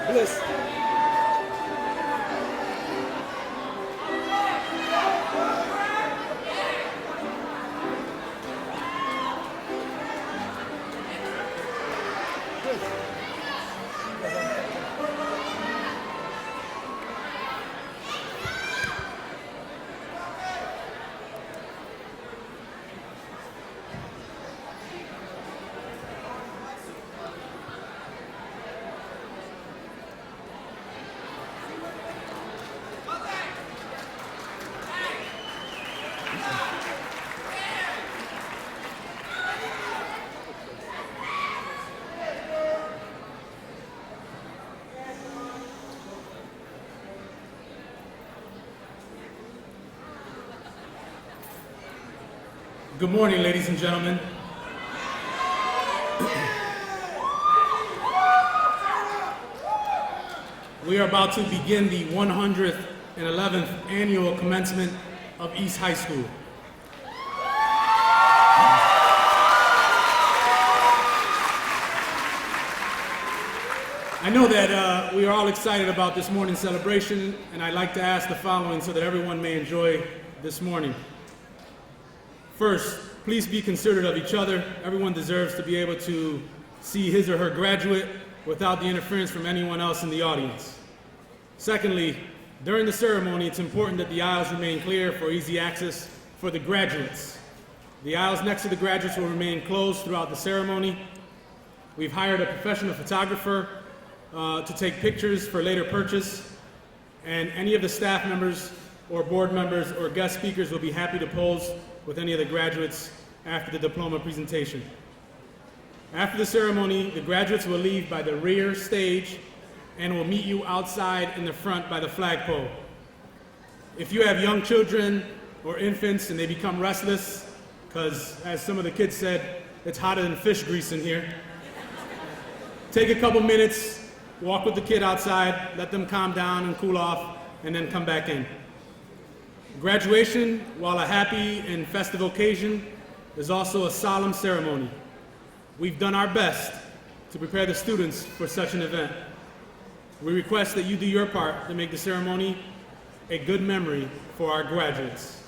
Bliss. Good morning, ladies and gentlemen. We are about to begin the 111th annual commencement of East High School. I know that we are all excited about this morning's celebration, and I'd like to ask the following so that everyone may enjoy this morning. First, please be considerate of each other. Everyone deserves to be able to see his or her graduate without the interference from anyone else in the audience. Secondly, during the ceremony, it's important that the aisles remain clear for easy access for the graduates. The aisles next to the graduates will remain closed throughout the ceremony. We've hired a professional photographer to take pictures for later purchase, and any of the staff members or board members or guest speakers will be happy to pose with any of the graduates after the diploma presentation. After the ceremony, the graduates will leave by the rear stage and will meet you outside in the front by the flagpole. If you have young children or infants and they become restless, because as some of the kids said, it's hotter than fish grease in here, take a couple minutes, walk with the kid outside, let them calm down and cool off, and then come back in. Graduation, while a happy and festive occasion, is also a solemn ceremony. We've done our best to prepare the students for such an event. We request that you do your part to make the ceremony a good memory for our graduates.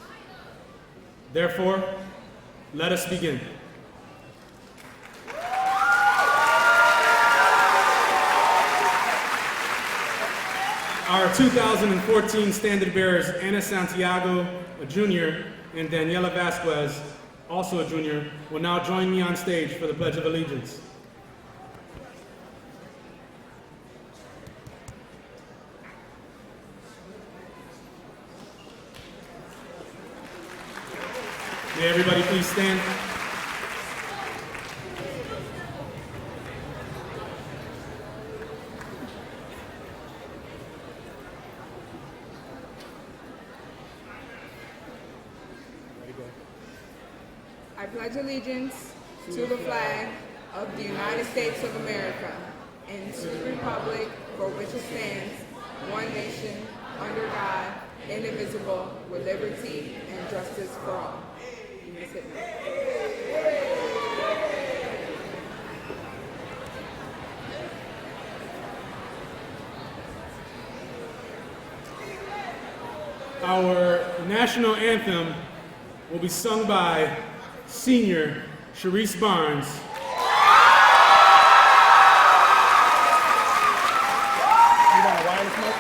Therefore, let us begin. Our 2014 standard bearers, Ana Santiago, a junior, and Daniela Vasquez, also a junior, will now join me on stage for the Pledge of Allegiance. May everybody please stand. I pledge allegiance to the flag of the United States of America and to the republic for which it stands, one nation, under God, indivisible, with liberty and justice for all. You may sit down. Our national anthem will be sung by Senior Sharice Barnes. You want a wireless mic?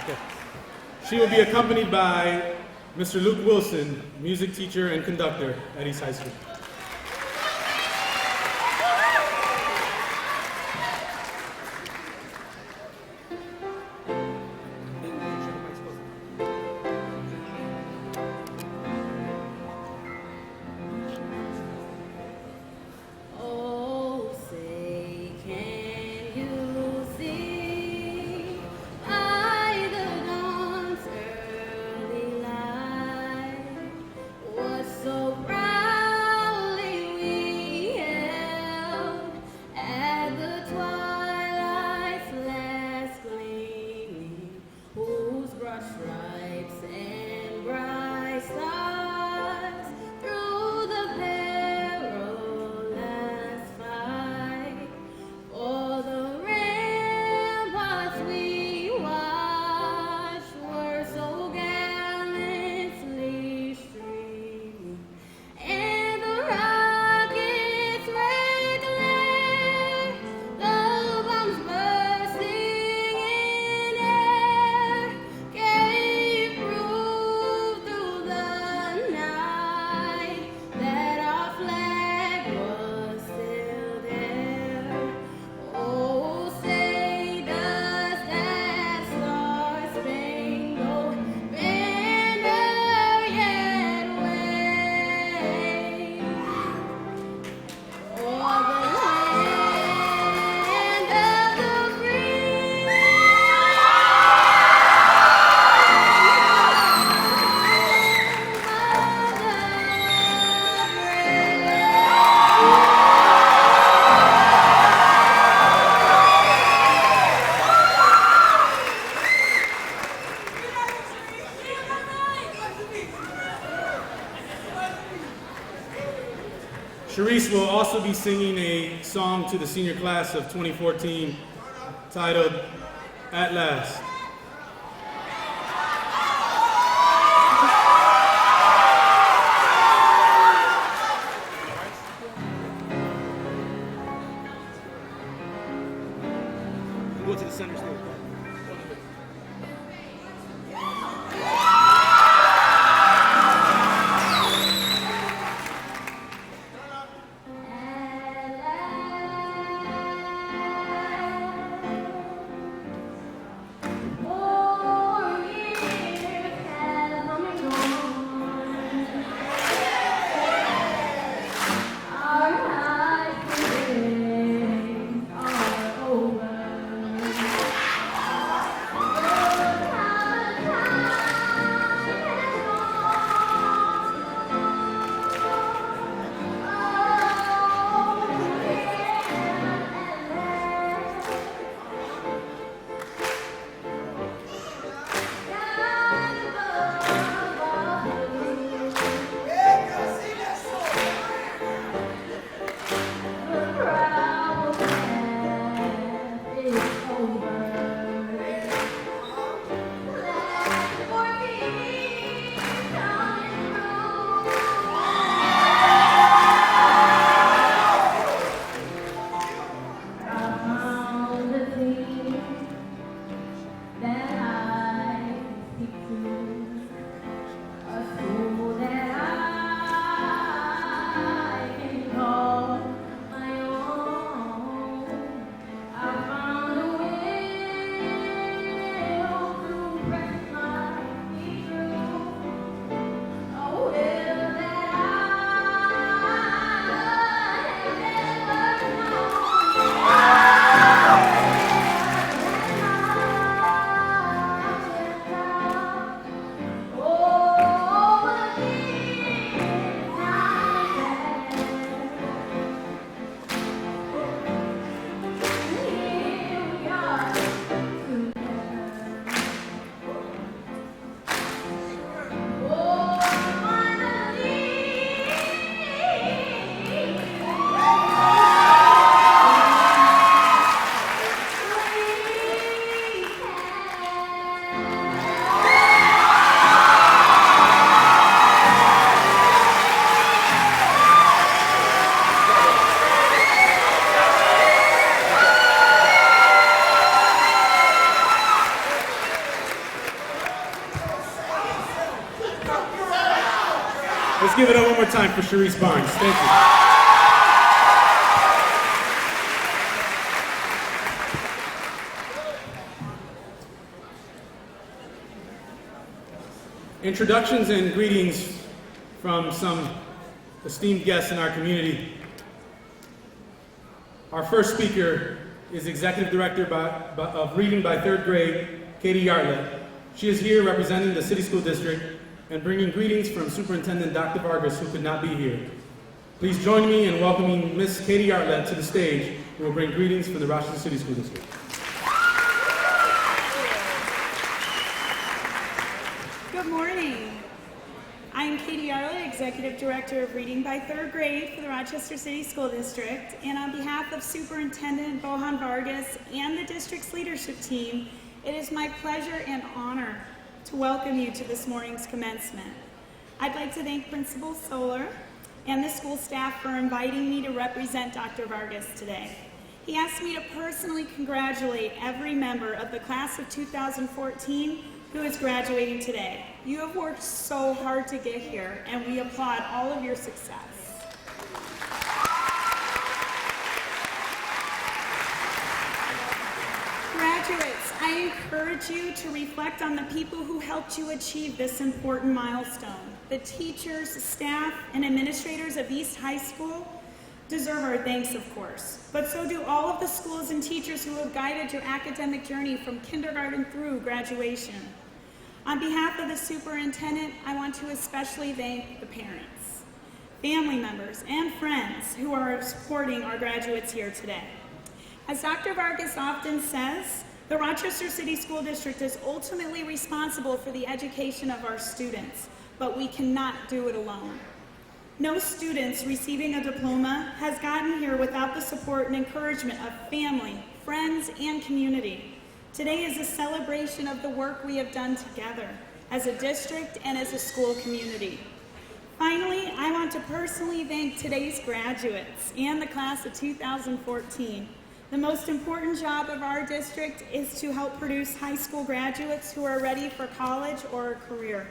Okay. She will be accompanied by Mr. Luke Wilson, music teacher and conductor at East High School. So bright. Sharice will also be singing a song to the senior class of 2014 titled At Last. Go to the center stage. Let's give it up one more time for Sharice Barnes. Thank you. Introductions and greetings from some esteemed guests in our community. Our first speaker is Executive Director of Reading by Third Grade, Katie Yartlett. She is here representing the City School District and bringing greetings from Superintendent Dr. Vargas, who could not be here. Please join me in welcoming Miss Katie Yartlett to the stage, who will bring greetings from the Rochester City School District. Good morning. I am Katie Yartlett, Executive Director of Reading by Third Grade for the Rochester City School District, and on behalf of Superintendent Bohan Vargas and the district's leadership team, it is my pleasure and honor to welcome you to this morning's commencement. I'd like to thank Principal Solar and the school staff for inviting me to represent Dr. Vargas today. He asked me to personally congratulate every member of the class of 2014 who is graduating today. You have worked so hard to get here, and we applaud all of your success. Graduates, I encourage you to reflect on the people who helped you achieve this important milestone. The teachers, staff, and administrators of East High School deserve our thanks, of course, but so do all of the schools and teachers who have guided your academic journey from kindergarten through graduation. On behalf of the superintendent, I want to especially thank the parents, family members, and friends who are supporting our graduates here today. As Dr. Vargas often says, the Rochester City School District is ultimately responsible for the education of our students, but we cannot do it alone. No students receiving a diploma has gotten here without the support and encouragement of family, friends, and community. Today is a celebration of the work we have done together as a district and as a school community. Finally, I want to personally thank today's graduates and the class of 2014. The most important job of our district is to help produce high school graduates who are ready for college or a career.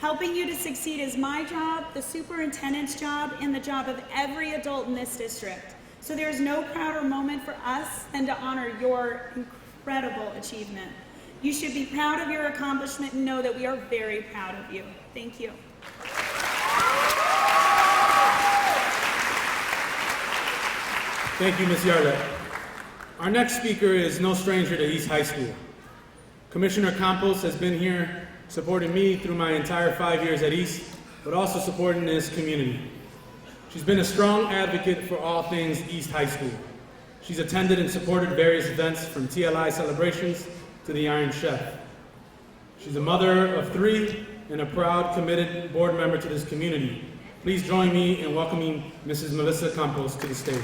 Helping you to succeed is my job, the superintendent's job, and the job of every adult in this district. So there's no prouder moment for us than to honor your incredible achievement. You should be proud of your accomplishment and know that we are very proud of you. Thank you. Thank you, Ms. Yarlett. Our next speaker is no stranger to East High School. Commissioner Campos has been here supporting me through my entire 5 years at East, but also supporting this community. She's been a strong advocate for all things East High School. She's attended and supported various events from TLI celebrations to the Iron Chef. She's a mother of 3 and a proud, committed board member to this community. Please join me in welcoming Mrs. Melissa Campos to the stage.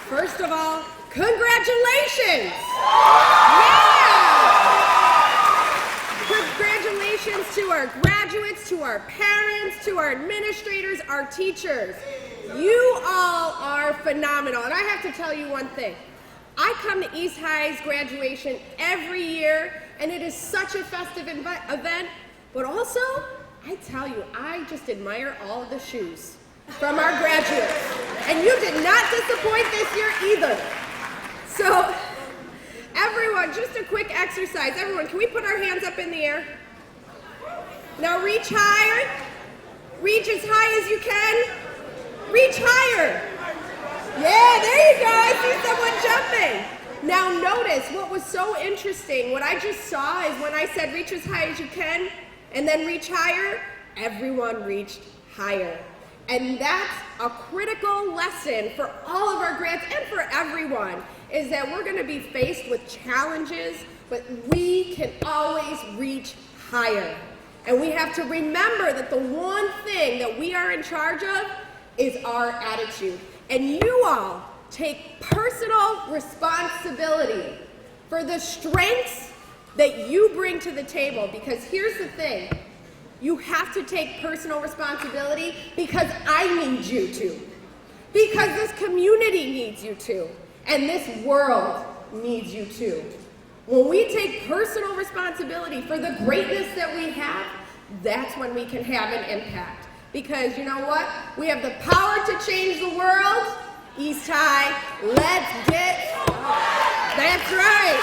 First of all, congratulations! Congratulations to our graduates, to our parents, to our administrators, our teachers. You all are phenomenal. And I have to tell you one thing. I come to East High's graduation every year, and it is such a festive event. But also, I tell you, I just admire all of the shoes from our graduates. And you did not disappoint this year either. So, everyone, just a quick exercise. Everyone, can we put our hands up in the air? Now reach higher. Reach as high as you can. Reach higher. Yeah, there you go. I see someone jumping. Now notice what was so interesting. What I just saw is when I said reach as high as you can and then reach higher, everyone reached higher. And that's a critical lesson for all of our grads and for everyone, is that we're going to be faced with challenges, but we can always reach higher. And we have to remember that the one thing that we are in charge of is our attitude. And you all take personal responsibility for the strengths that you bring to the table, because here's the thing. You have to take personal responsibility because I need you to. Because this community needs you to. And this world needs you to. When we take personal responsibility for the greatness that we have, that's when we can have an impact. Because you know what? We have the power to change the world. East High, let's get, that's right.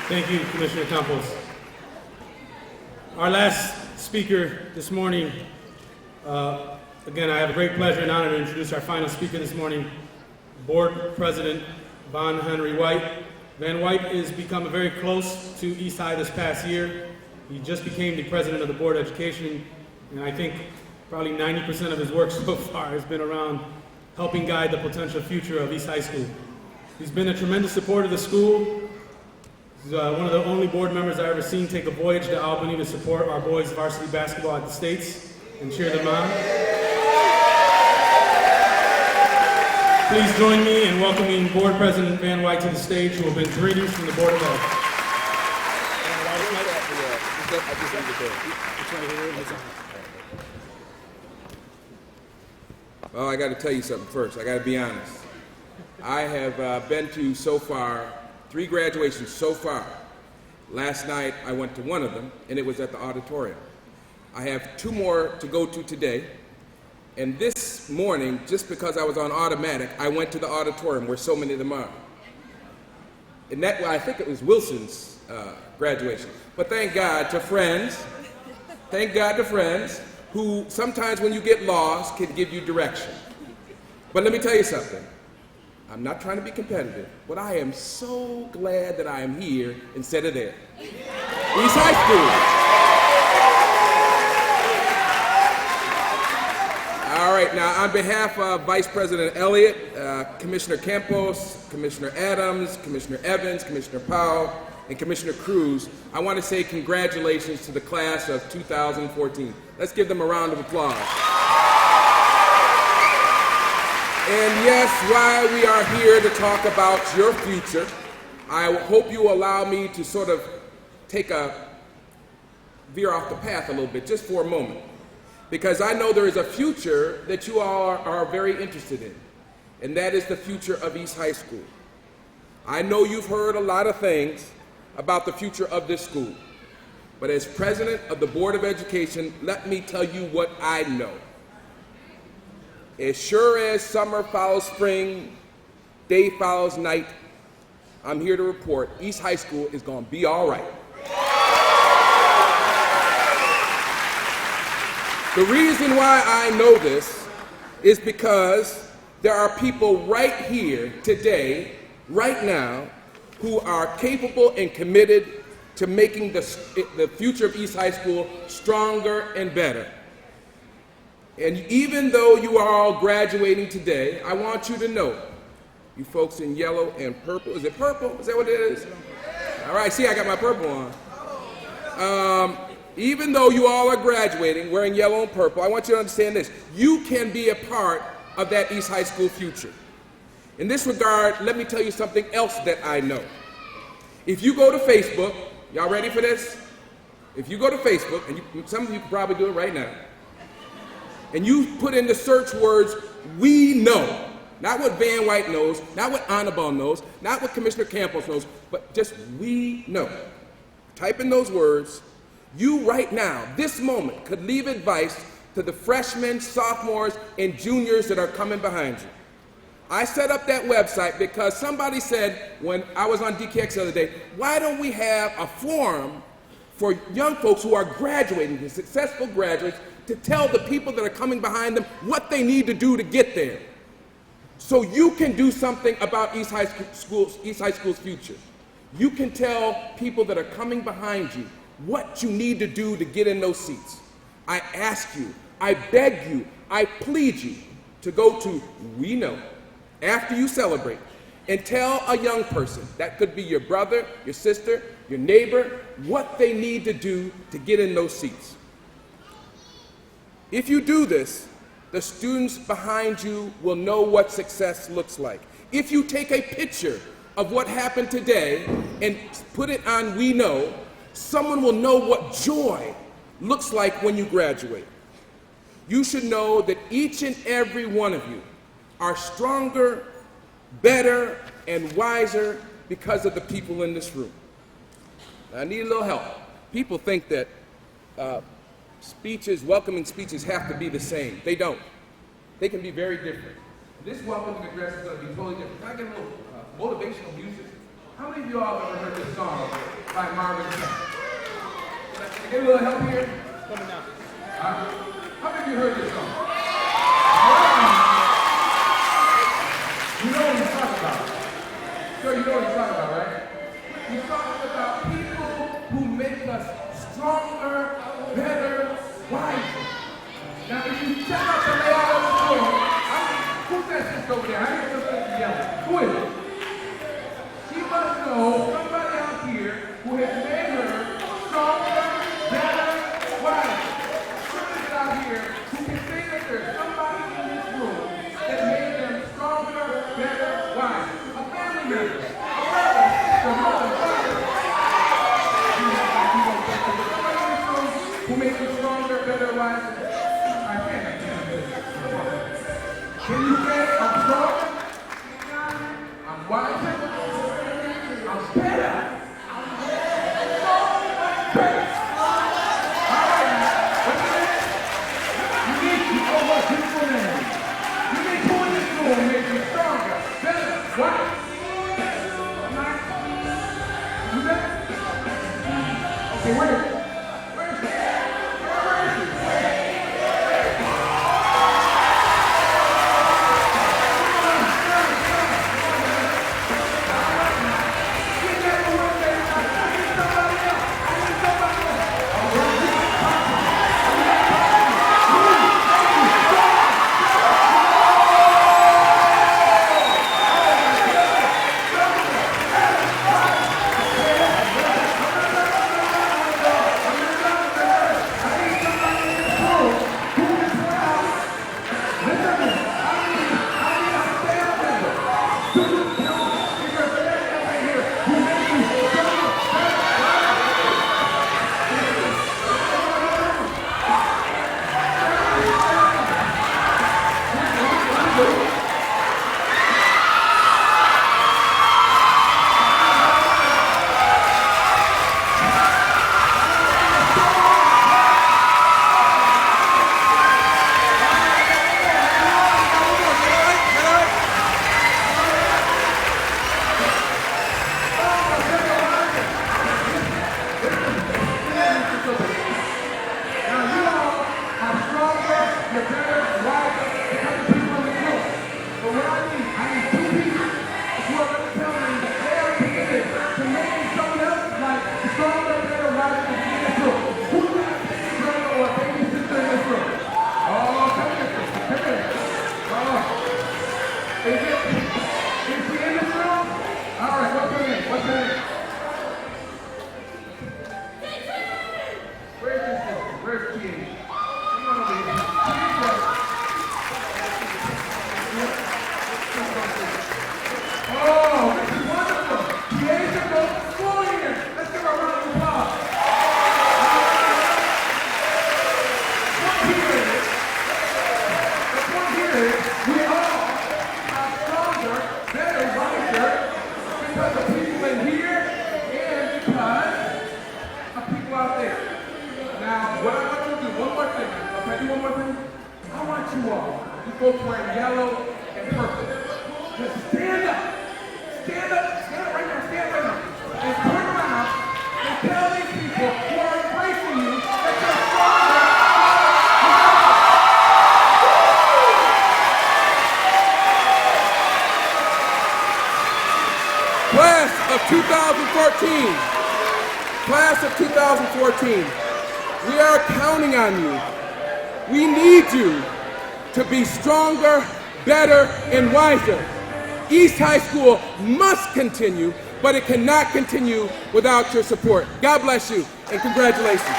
Thank you, Commissioner Campos. Our last speaker this morning, again, I have a great pleasure and honor to introduce our final speaker this morning, Board President Von Henry White. Van White has become very close to East High this past year. He just became the president of the Board of Education, and I think probably 90% of his work so far has been around helping guide the potential future of East High School. He's been a tremendous supporter of the school. He's one of the only board members I've ever seen take a voyage to Albany to support our boys' varsity basketball at the States and cheer them on. Please join me in welcoming Board President Van White to the stage, who will bring greetings from the Board of Ed. Well, I got to tell you something first. I got to be honest. I have been to so far 3 graduations so far. Last night I went to one of them, and it was at the auditorium. I have 2 more to go to today, and this morning, just because I was on automatic, I went to the auditorium where so many of them are. And that, well, I think it was Wilson's graduation. But thank God to friends who sometimes when you get lost can give you direction. But let me tell you something. I'm not trying to be competitive, but I am so glad that I am here instead of there. East High School. All right, right, now on behalf of Vice President Elliott, Commissioner Campos, Commissioner Adams, Commissioner Evans, Commissioner Powell, and Commissioner Cruz, I want to say congratulations to the class of 2014. Let's give them a round of applause. And yes, while we are here to talk about your future, I hope you allow me to sort of veer off the path a little bit, just for a moment. Because I know there is a future that you all are very interested in, and that is the future of East High School. I know you've heard a lot of things about the future of this school, but as president of the Board of Education, let me tell you what I know. As sure as summer follows spring, day follows night, I'm here to report East High School is going to be all right. The reason why I know this is because there are people right here today, right now, who are capable and committed to making the future of East High School stronger and better. And even though you are all graduating today, I want you to know, you folks in yellow and purple, is it purple? Is that what it is? All right, see, I got my purple on. Even though you all are graduating wearing yellow and purple, I want you to understand this. You can be a part of that East High School future. In this regard, let me tell you something else that I know. If you go to Facebook, y'all ready for this? If you go to Facebook, and some of you can probably do it right now, and you put in the search words, "we know," not what Van White knows, not what Annabelle knows, not what Commissioner Campos knows, but just "we know." Type in those words. You right now, this moment, could leave advice to the freshmen, sophomores, and juniors that are coming behind you. I set up that website because somebody said when I was on DKX the other day, why don't we have a forum for young folks who are graduating, the successful graduates, to tell the people that are coming behind them what they need to do to get there. So you can do something about East High School's future. You can tell people that are coming behind you what you need to do to get in those seats. I ask you, I beg you, I plead you to go to We Know after you celebrate and tell a young person, that could be your brother, your sister, your neighbor, what they need to do to get in those seats. If you do this, the students behind you will know what success looks like. If you take a picture of what happened today and put it on We Know, someone will know what joy looks like when you graduate. You should know that each and every one of you are stronger, better, and wiser because of the people in this room. I need a little help. People think that welcoming speeches have to be the same. They don't. They can be very different. This welcoming address is going to be totally different. Can I get a little motivational music? How many of you all have ever heard this song by Marvin Gaye? Can I get a little help here? Coming now. How many of you heard this song? You know what he's talking about. Sure, you know what he's talking about, right? He's talking about people who make us stronger, better, wiser. Now, if you check out the layout of the room, who's that just over there? I hear something yelling. Who is it? She must know somebody out here who has made her stronger, better, wiser. Somebody out here who can say that there's somebody in this room that made them stronger, better, wiser. A family member, a brother, sister, mother, father. Somebody in this room who made you stronger, better, wiser. I can't. Can you say I'm stronger? I'm wiser? I'm better. Okay, where is it? the better, wiser, the type of people in this room. But what I need 2 people who are going to tell me that they are committed to making someone else's life stronger, better, wiser than in this room. Who's got a baby brother or a baby sister in this room? Oh, come here. Come here. Oh. Is she in this room? All right, what's her name? What's her name? Where's this sister? Where's Kitty? Come on over here. Oh, this is wonderful. Kiesha goes to school here. Let's give her a round of applause. The point here is we all are stronger, better, wiser because of people in here and because of people out there. Now, what I want you to do, one more thing. Can I do one more thing? I want you all, you folks wearing yellow and purple, just stand up. Stand up right now, and turn around and tell these people who are embracing you that you're stronger. Class of 2014, class of 2014, we are counting on you. We need you to be stronger, better, and wiser. East High School must continue, but it cannot continue without your support. God bless you, and congratulations.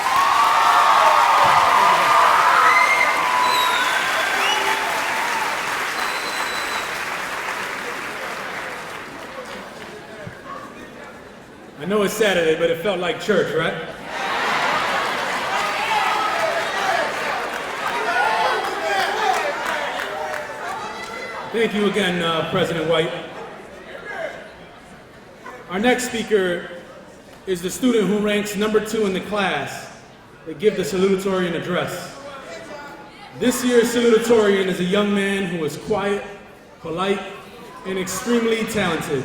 I know it's Saturday, but it felt like church, right? Thank you again, President White. Our next speaker is the student who ranks #2 in the class that give the salutatorian address. This year's salutatorian is a young man who is quiet, polite, and extremely talented.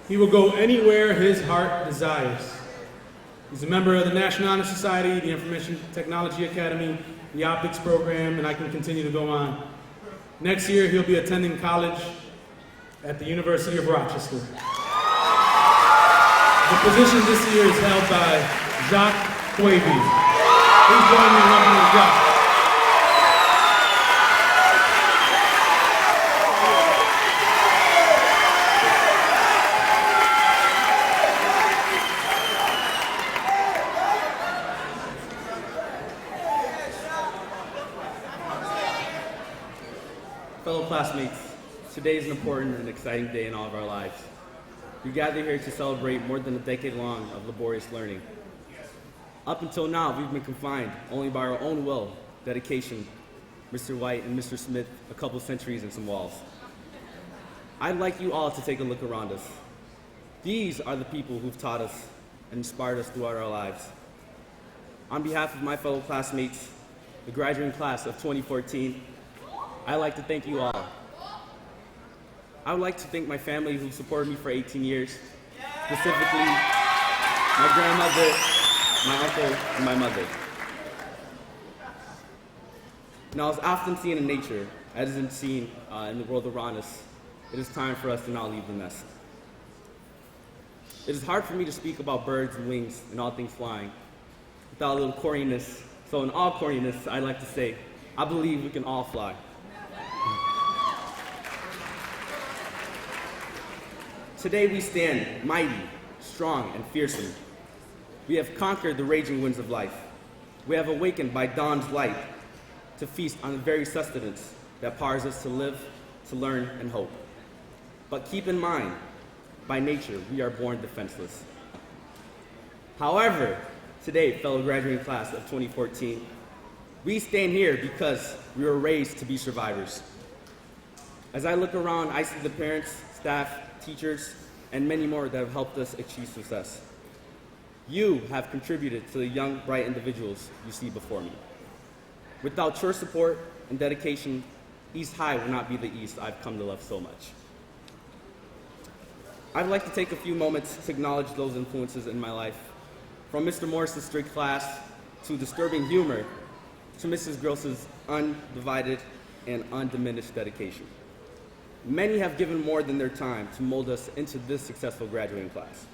He will go anywhere his heart desires. He's a member of the National Honor Society, the Information Technology Academy, the Optics Program, and I can continue to go on. Next year, he'll be attending college at the University of Rochester. The position this year is held by Jacques Quavy. Please join me in welcoming Jacques. Fellow classmates, today is an important and exciting day in all of our lives. We gather here to celebrate more than a decade long of laborious learning. Up until now, we've been confined only by our own will, dedication, Mr. White and Mr. Smith, a couple centuries and some walls. I'd like you all to take a look around us. These are the people who've taught us and inspired us throughout our lives. On behalf of my fellow classmates, the graduating class of 2014, I'd like to thank you all. I would like to thank my family who supported me for 18 years, specifically my grandmother, my uncle, and my mother. Now, as often seen in nature, as is seen in the world around us, it is time for us to now leave the nest. It is hard for me to speak about birds and wings and all things flying without a little corniness. So in all corniness, I'd like to say, I believe we can all fly. Today we stand mighty, strong, and fearsome. We have conquered the raging winds of life. We have awakened by dawn's light to feast on the very sustenance that powers us to live, to learn, and hope. But keep in mind, by nature, we are born defenseless. However, today, fellow graduating class of 2014, we stand here because we were raised to be survivors. As I look around, I see the parents, staff, teachers, and many more that have helped us achieve success. You have contributed to the young, bright individuals you see before me. Without your support and dedication, East High would not be the East I've come to love so much. I'd like to take a few moments to acknowledge those influences in my life. From Mr. Morris's strict class to disturbing humor to Mrs. Gross's undivided and undiminished dedication. Many have given more than their time to mold us into this successful graduating class.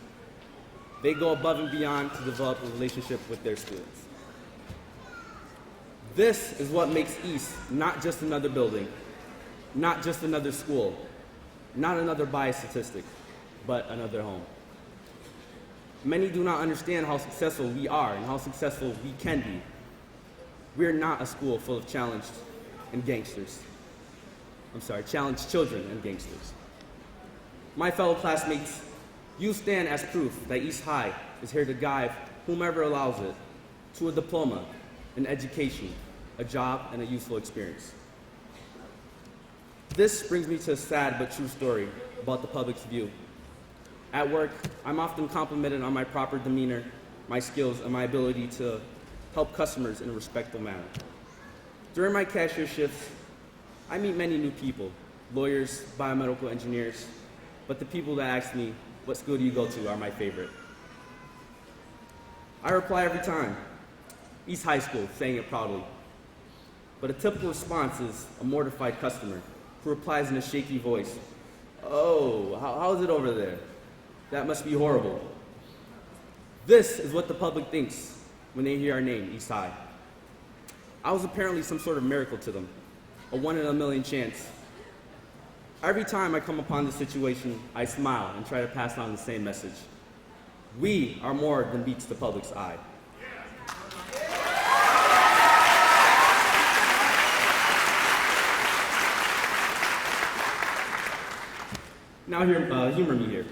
They go above and beyond to develop a relationship with their students. This is what makes East not just another building, not just another school, not another bias statistic, but another home. Many do not understand how successful we are and how successful we can be. We are not a school full of challenged children and gangsters. My fellow classmates, you stand as proof that East High is here to guide whomever allows it to a diploma, an education, a job, and a useful experience. This brings me to a sad but true story about the public's view. At work, I'm often complimented on my proper demeanor, my skills, and my ability to help customers in a respectful manner. During my cashier shifts, I meet many new people, lawyers, biomedical engineers, but the people that ask me, "What school do you go to?" are my favorite. I reply every time, "East High School," saying it proudly. But a typical response is a mortified customer who replies in a shaky voice, "Oh, how is it over there? That must be horrible." This is what the public thinks when they hear our name, East High. I was apparently some sort of miracle to them, a 1 in a million chance. Every time I come upon this situation, I smile and try to pass on the same message. We are more than meets the public's eye. Now humor me here.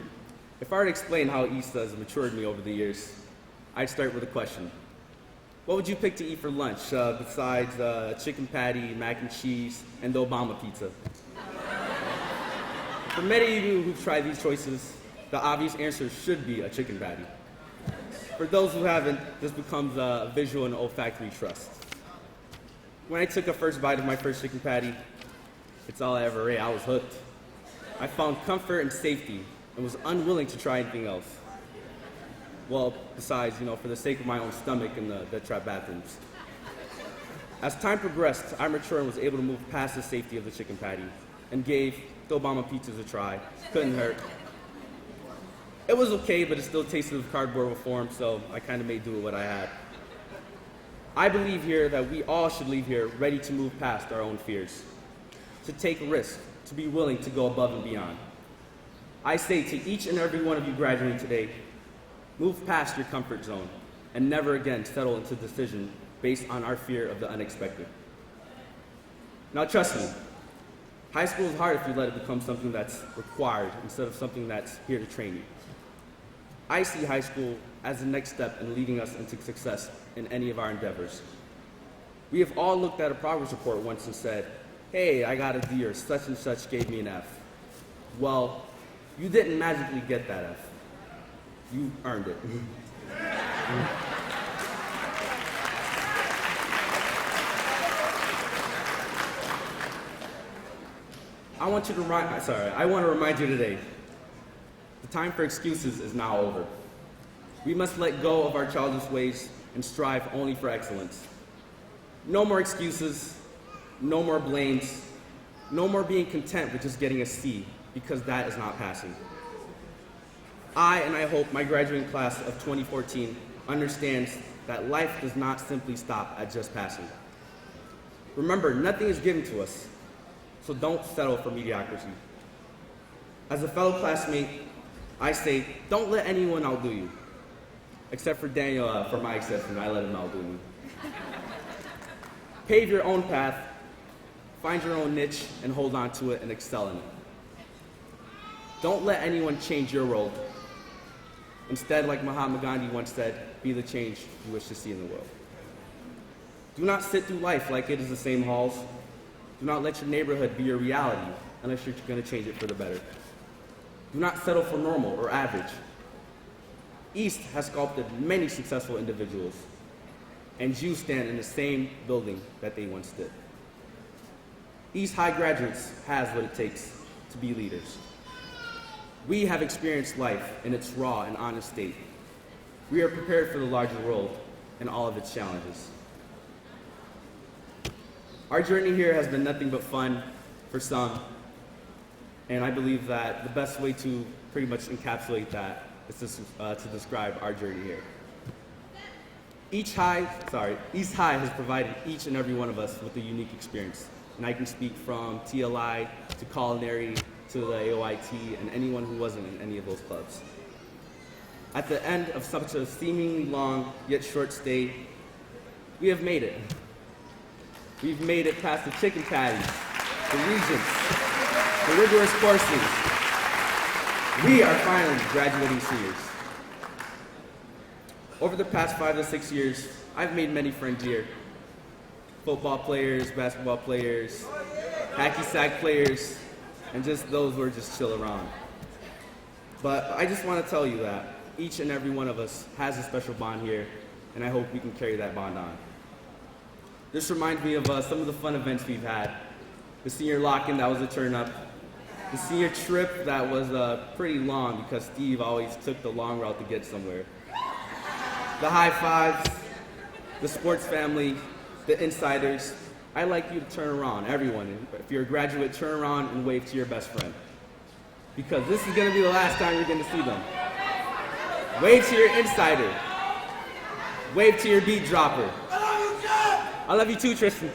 If I were to explain how East has matured me over the years, I'd start with a question. What would you pick to eat for lunch besides chicken patty, mac and cheese, and the Obama pizza? For many of you who've tried these choices, the obvious answer should be a chicken patty. For those who haven't, this becomes a visual and olfactory trust. When I took a first bite of my first chicken patty, it's all I ever ate. I was hooked. I found comfort and safety and was unwilling to try anything else. Well, besides, for the sake of my own stomach and the trap bathrooms. As time progressed, I matured and was able to move past the safety of the chicken patty and gave the Obama pizzas a try. Couldn't hurt. It was okay, but it still tasted of cardboard with form, so I kind of made do with what I had. I believe here that we all should leave here ready to move past our own fears, to take risks, to be willing to go above and beyond. I say to each and every one of you graduating today, move past your comfort zone and never again settle into a decision based on our fear of the unexpected. Now trust me, high school is hard if you let it become something that's required instead of something that's here to train you. I see high school as the next step in leading us into success in any of our endeavors. We have all looked at a progress report once and said, "Hey, I got a D," or "such and such gave me an F." Well, you didn't magically get that F. You earned it. I want to remind you today, the time for excuses is now over. We must let go of our childish ways and strive only for excellence. No more excuses, no more blames, no more being content with just getting a C, because that is not passing. I hope my graduating class of 2014 understands that life does not simply stop at just passing. Remember, nothing is given to us, so don't settle for mediocrity. As a fellow classmate, I say, don't let anyone outdo you. Except for Daniel, for my exception, I let him outdo me. Pave your own path, find your own niche, and hold on to it and excel in it. Don't let anyone change your world. Instead, like Mahatma Gandhi once said, be the change you wish to see in the world. Do not sit through life like it is the same halls. Do not let your neighborhood be your reality unless you're going to change it for the better. Do not settle for normal or average. East has sculpted many successful individuals, and you stand in the same building that they once did. East High graduates has what it takes to be leaders. We have experienced life in its raw and honest state. We are prepared for the larger world and all of its challenges. Our journey here has been nothing but fun for some, and I believe that the best way to pretty much encapsulate that is to describe our journey here. East High has provided each and every one of us with a unique experience, and I can speak from TLI to culinary to the AOIT and anyone who wasn't in any of those clubs. At the end of such a seemingly long yet short stay, we have made it. We've made it past the chicken patties, the regents, the rigorous courses. We are finally graduating seniors. Over the past 5 to 6 years, I've made many friends here. Football players, basketball players, hacky sack players, and just those who are just chill around. But I just want to tell you that each and every one of us has a special bond here, and I hope we can carry that bond on. This reminds me of some of the fun events we've had. The senior lock-in, that was a turn-up. The senior trip, that was pretty long because Steve always took the long route to get somewhere. The high fives, the sports family, the insiders. I'd like you to turn around, everyone. If you're a graduate, turn around and wave to your best friend. Because this is going to be the last time you're going to see them. Wave to your insider. Wave to your beat dropper. I love you too, Tristan.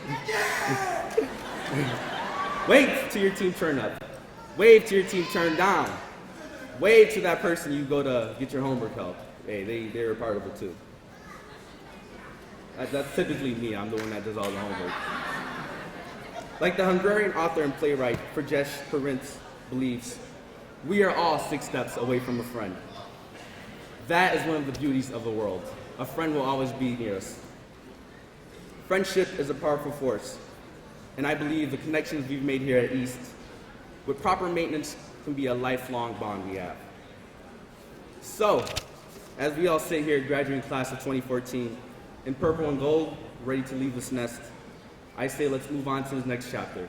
Wave to your team turn up. Wave to your team turn down. Wave to that person you go to get your homework help. Hey, they're a part of it too. That's typically me. I'm the one that does all the homework. Like the Hungarian author and playwright Frigyes Karinth believes, we are all 6 steps away from a friend. That is one of the beauties of the world. A friend will always be near us. Friendship is a powerful force, and I believe the connections we've made here at East, with proper maintenance, can be a lifelong bond we have. So, as we all sit here, graduating class of 2014, in purple and gold, ready to leave this nest, I say let's move on to the next chapter.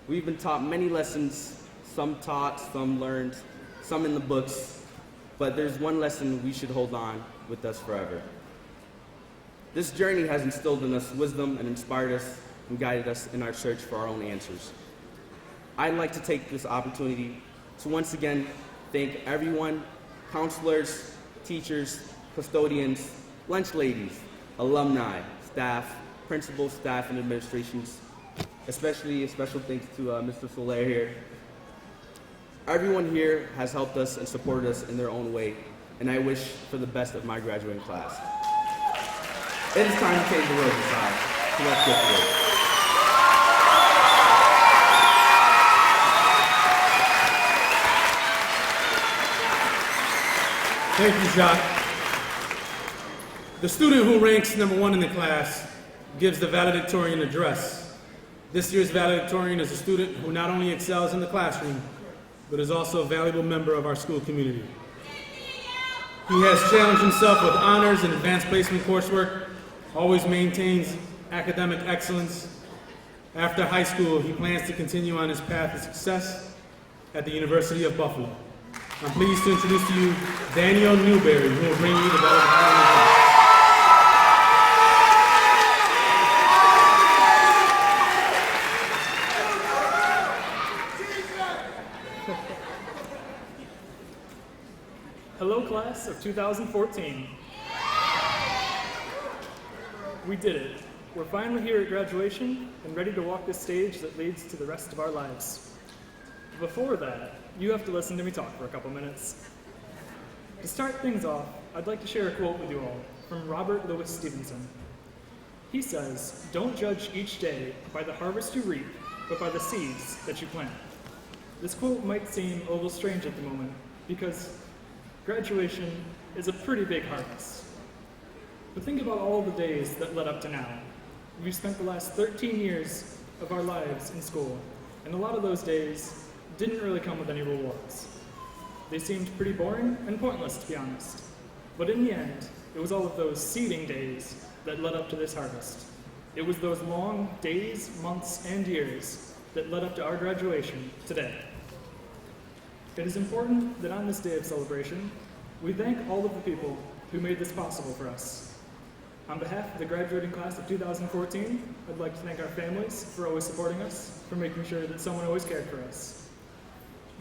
We've been taught many lessons, some taught, some learned, some in the books, but there's one lesson we should hold on with us forever. This journey has instilled in us wisdom and inspired us and guided us in our search for our own answers. I'd like to take this opportunity to once again thank everyone, counselors, teachers, custodians, lunch ladies, alumni, staff, principals, staff, and administrations, especially a special thanks to Mr. Soler here. Everyone here has helped us and supported us in their own way, and I wish for the best of my graduating class. It is time to change the world inside, so let's get to it. Thank you, Jacques. The student who ranks number 1 in the class gives the valedictorian address. This year's valedictorian is a student who not only excels in the classroom, but is also a valuable member of our school community. He has challenged himself with honors and advanced placement coursework, always maintains academic excellence. After high school, he plans to continue on his path to success at the University of Buffalo. I'm pleased to introduce to you Daniel Newberry, who will bring you the valedictorian. Hello, class of 2014. We did it. We're finally here at graduation and ready to walk the stage that leads to the rest of our lives. Before that, you have to listen to me talk for a couple minutes. To start things off, I'd like to share a quote with you all from Robert Louis Stevenson. He says, "Don't judge each day by the harvest you reap, but by the seeds that you plant." This quote might seem a little strange at the moment because graduation is a pretty big harvest. But think about all the days that led up to now. We've spent the last 13 years of our lives in school, and a lot of those days didn't really come with any rewards. They seemed pretty boring and pointless, to be honest. But in the end, it was all of those seeding days that led up to this harvest. It was those long days, months, and years that led up to our graduation today. It is important that on this day of celebration, we thank all of the people who made this possible for us. On behalf of the graduating class of 2014, I'd like to thank our families for always supporting us, for making sure that someone always cared for us.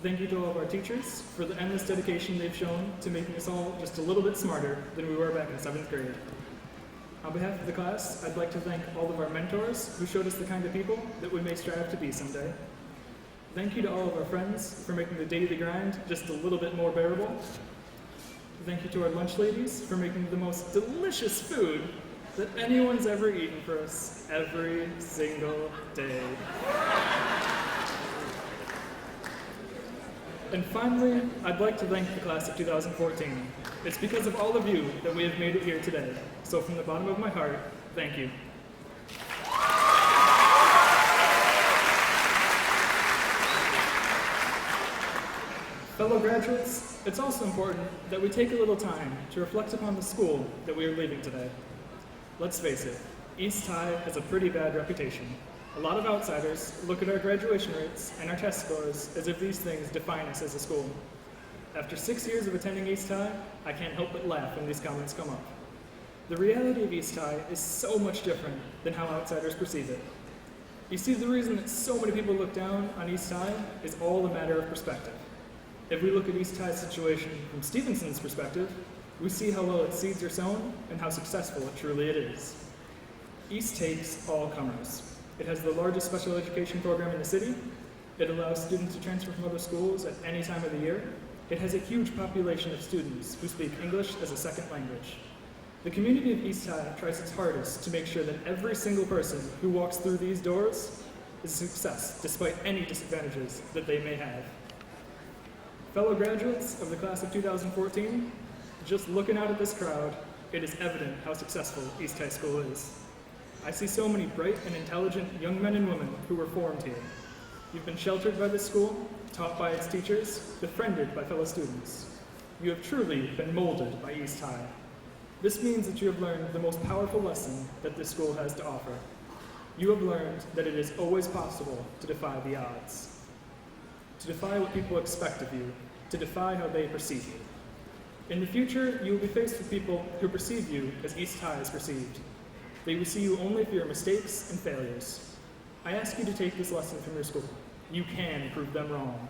Thank you to all of our teachers for the endless dedication they've shown to making us all just a little bit smarter than we were back in 7th grade. On behalf of the class, I'd like to thank all of our mentors who showed us the kind of people that we may strive to be someday. Thank you to all of our friends for making the daily grind just a little bit more bearable. Thank you to our lunch ladies for making the most delicious food that anyone's ever eaten for us every single day. And finally, I'd like to thank the class of 2014. It's because of all of you that we have made it here today. So from the bottom of my heart, thank you. Fellow graduates, it's also important that we take a little time to reflect upon the school that we are leaving today. Let's face it, East High has a pretty bad reputation. A lot of outsiders look at our graduation rates and our test scores as if these things define us as a school. After 6 years of attending East High, I can't help but laugh when these comments come up. The reality of East High is so much different than how outsiders perceive it. You see, the reason that so many people look down on East High is all a matter of perspective. If we look at East High's situation from Stevenson's perspective, we see how well its seeds are sown and how successful it truly is. East takes all comers. It has the largest special education program in the city. It allows students to transfer from other schools at any time of the year. It has a huge population of students who speak English as a second language. The community of East High tries its hardest to make sure that every single person who walks through these doors is a success, despite any disadvantages that they may have. Fellow graduates of the class of 2014, just looking out at this crowd, it is evident how successful East High School is. I see so many bright and intelligent young men and women who were formed here. You've been sheltered by this school, taught by its teachers, befriended by fellow students. You have truly been molded by East High. This means that you have learned the most powerful lesson that this school has to offer. You have learned that it is always possible to defy the odds, to defy what people expect of you, to defy how they perceive you. In the future, you will be faced with people who perceive you as East High is perceived. They will see you only for your mistakes and failures. I ask you to take this lesson from your school. You can prove them wrong.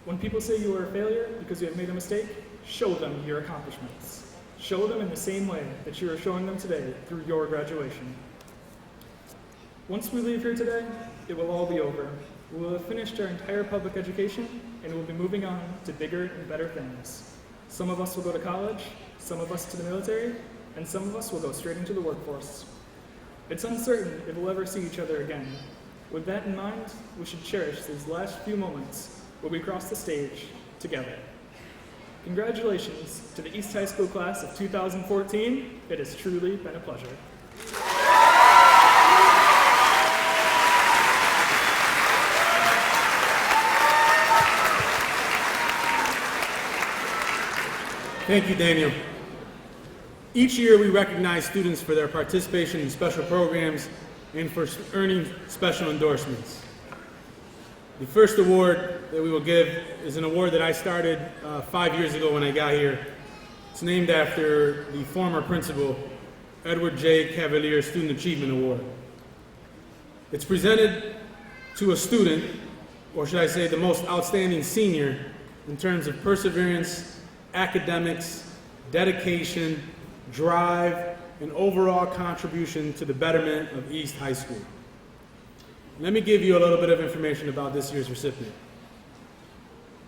When people say you are a failure because you have made a mistake, show them your accomplishments. Show them in the same way that you are showing them today through your graduation. Once we leave here today, it will all be over. We will have finished our entire public education and we'll be moving on to bigger and better things. Some of us will go to college, some of us to the military, and some of us will go straight into the workforce. It's uncertain if we'll ever see each other again. With that in mind, we should cherish these last few moments where we cross the stage together. Congratulations to the East High School class of 2014. It has truly been a pleasure. Thank you, Daniel. Each year we recognize students for their participation in special programs and for earning special endorsements. The first award that we will give is an award that I started 5 years ago when I got here. It's named after the former principal, Edward J. Cavalier Student Achievement Award. It's presented to a student, or should I say the most outstanding senior, in terms of perseverance, academics, dedication, drive, and overall contribution to the betterment of East High School. Let me give you a little bit of information about this year's recipient.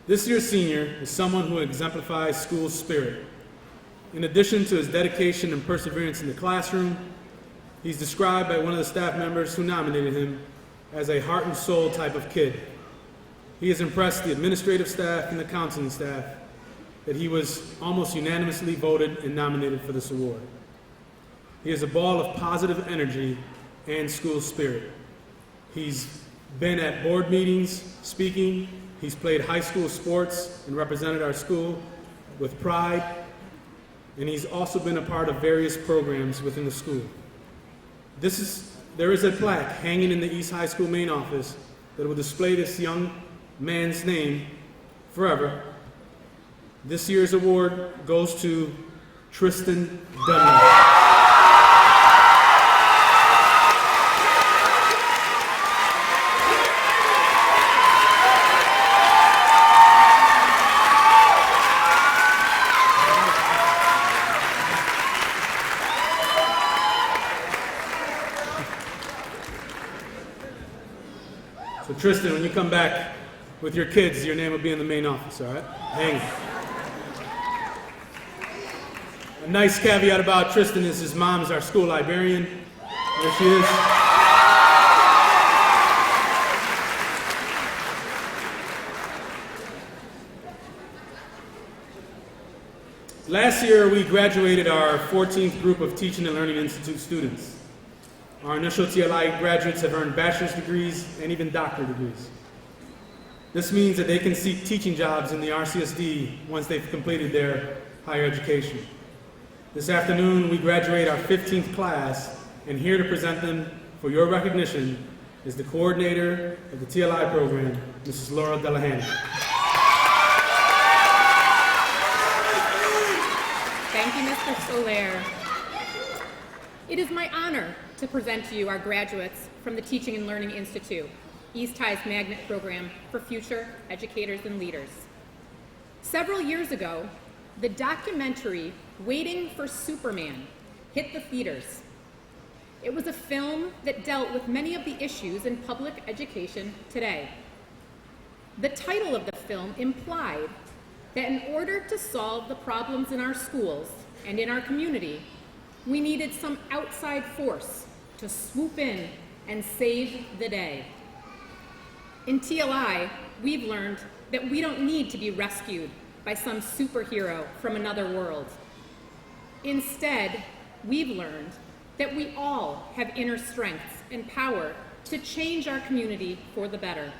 This year's senior is someone who exemplifies school spirit. In addition to his dedication and perseverance in the classroom, he's described by one of the staff members who nominated him as a heart and soul type of kid. He has impressed the administrative staff and the counseling staff that he was almost unanimously voted and nominated for this award. He is a ball of positive energy and school spirit. He's been at board meetings speaking. He's played high school sports and represented our school with pride. And he's also been a part of various programs within the school. There is a plaque hanging in the East High School main office that will display this young man's name forever. This year's award goes to Tristan Dunlap. So Tristan, when you come back with your kids, your name will be in the main office, all right? Hang it. A nice caveat about Tristan is his mom's our school librarian. There she is. Last year, we graduated our 14th group of Teaching and Learning Institute students. Our initial TLI graduates have earned bachelor's degrees and even doctorate degrees. This means that they can seek teaching jobs in the RCSD once they've completed their higher education. This afternoon, we graduate our 15th class, and here to present them for your recognition is the coordinator of the TLI program, Mrs. Laura Delahanty. Thank you, Mr. Soler. It is my honor to present to you our graduates from the Teaching and Learning Institute, East High's magnet program for future educators and leaders. Several years ago, the documentary Waiting for Superman hit the theaters. It was a film that dealt with many of the issues in public education today. The title of the film implied that in order to solve the problems in our schools and in our community, we needed some outside force to swoop in and save the day. In TLI, we've learned that we don't need to be rescued by some superhero from another world. Instead, we've learned that we all have inner strengths and power to change our community for the better.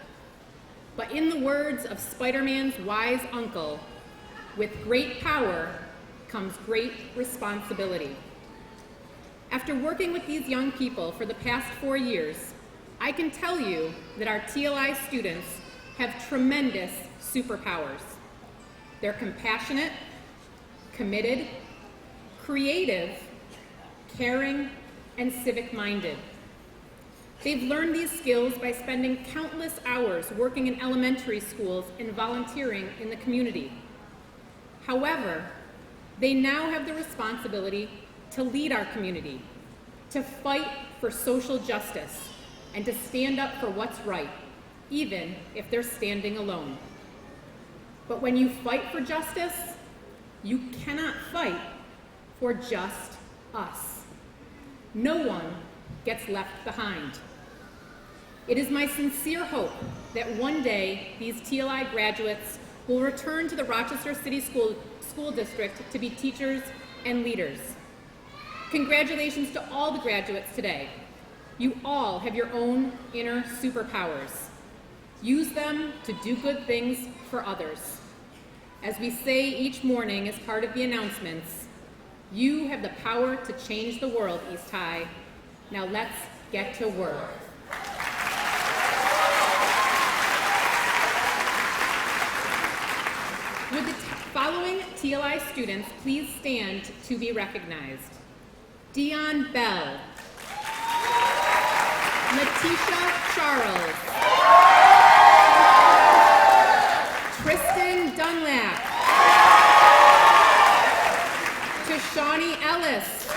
But in the words of Spider-Man's wise uncle, with great power comes great responsibility. After working with these young people for the past 4 years, I can tell you that our TLI students have tremendous superpowers. They're compassionate, committed, creative, caring, and civic-minded. They've learned these skills by spending countless hours working in elementary schools and volunteering in the community. However, they now have the responsibility to lead our community, to fight for social justice, and to stand up for what's right, even if they're standing alone. But when you fight for justice, you cannot fight for just us. No one gets left behind. It is my sincere hope that one day these TLI graduates will return to the Rochester City School District to be teachers and leaders. Congratulations to all the graduates today. You all have your own inner superpowers. Use them to do good things for others. As we say each morning as part of the announcements, you have the power to change the world, East High. Now let's get to work. Would the following TLI students please stand to be recognized? Dion Bell, Letitia Charles, Tristan Dunlap, Tashani Ellis,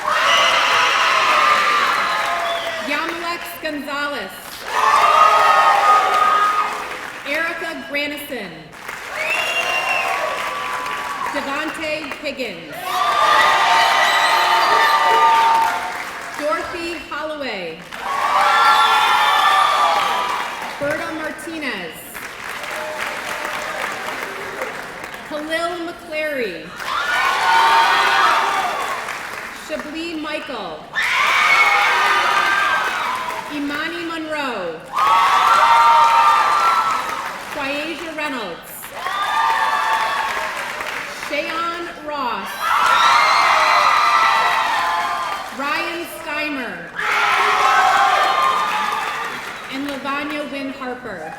Yamalex Gonzalez, Erica Granison, Devontae Higgins, Dorothy Holloway, Berta Martinez, Khalil McClary, Chablis Michael, Imani Monroe, Quasia Reynolds, Shayon Ross, Ryan Steimer, and Lavanya Wynn Harper.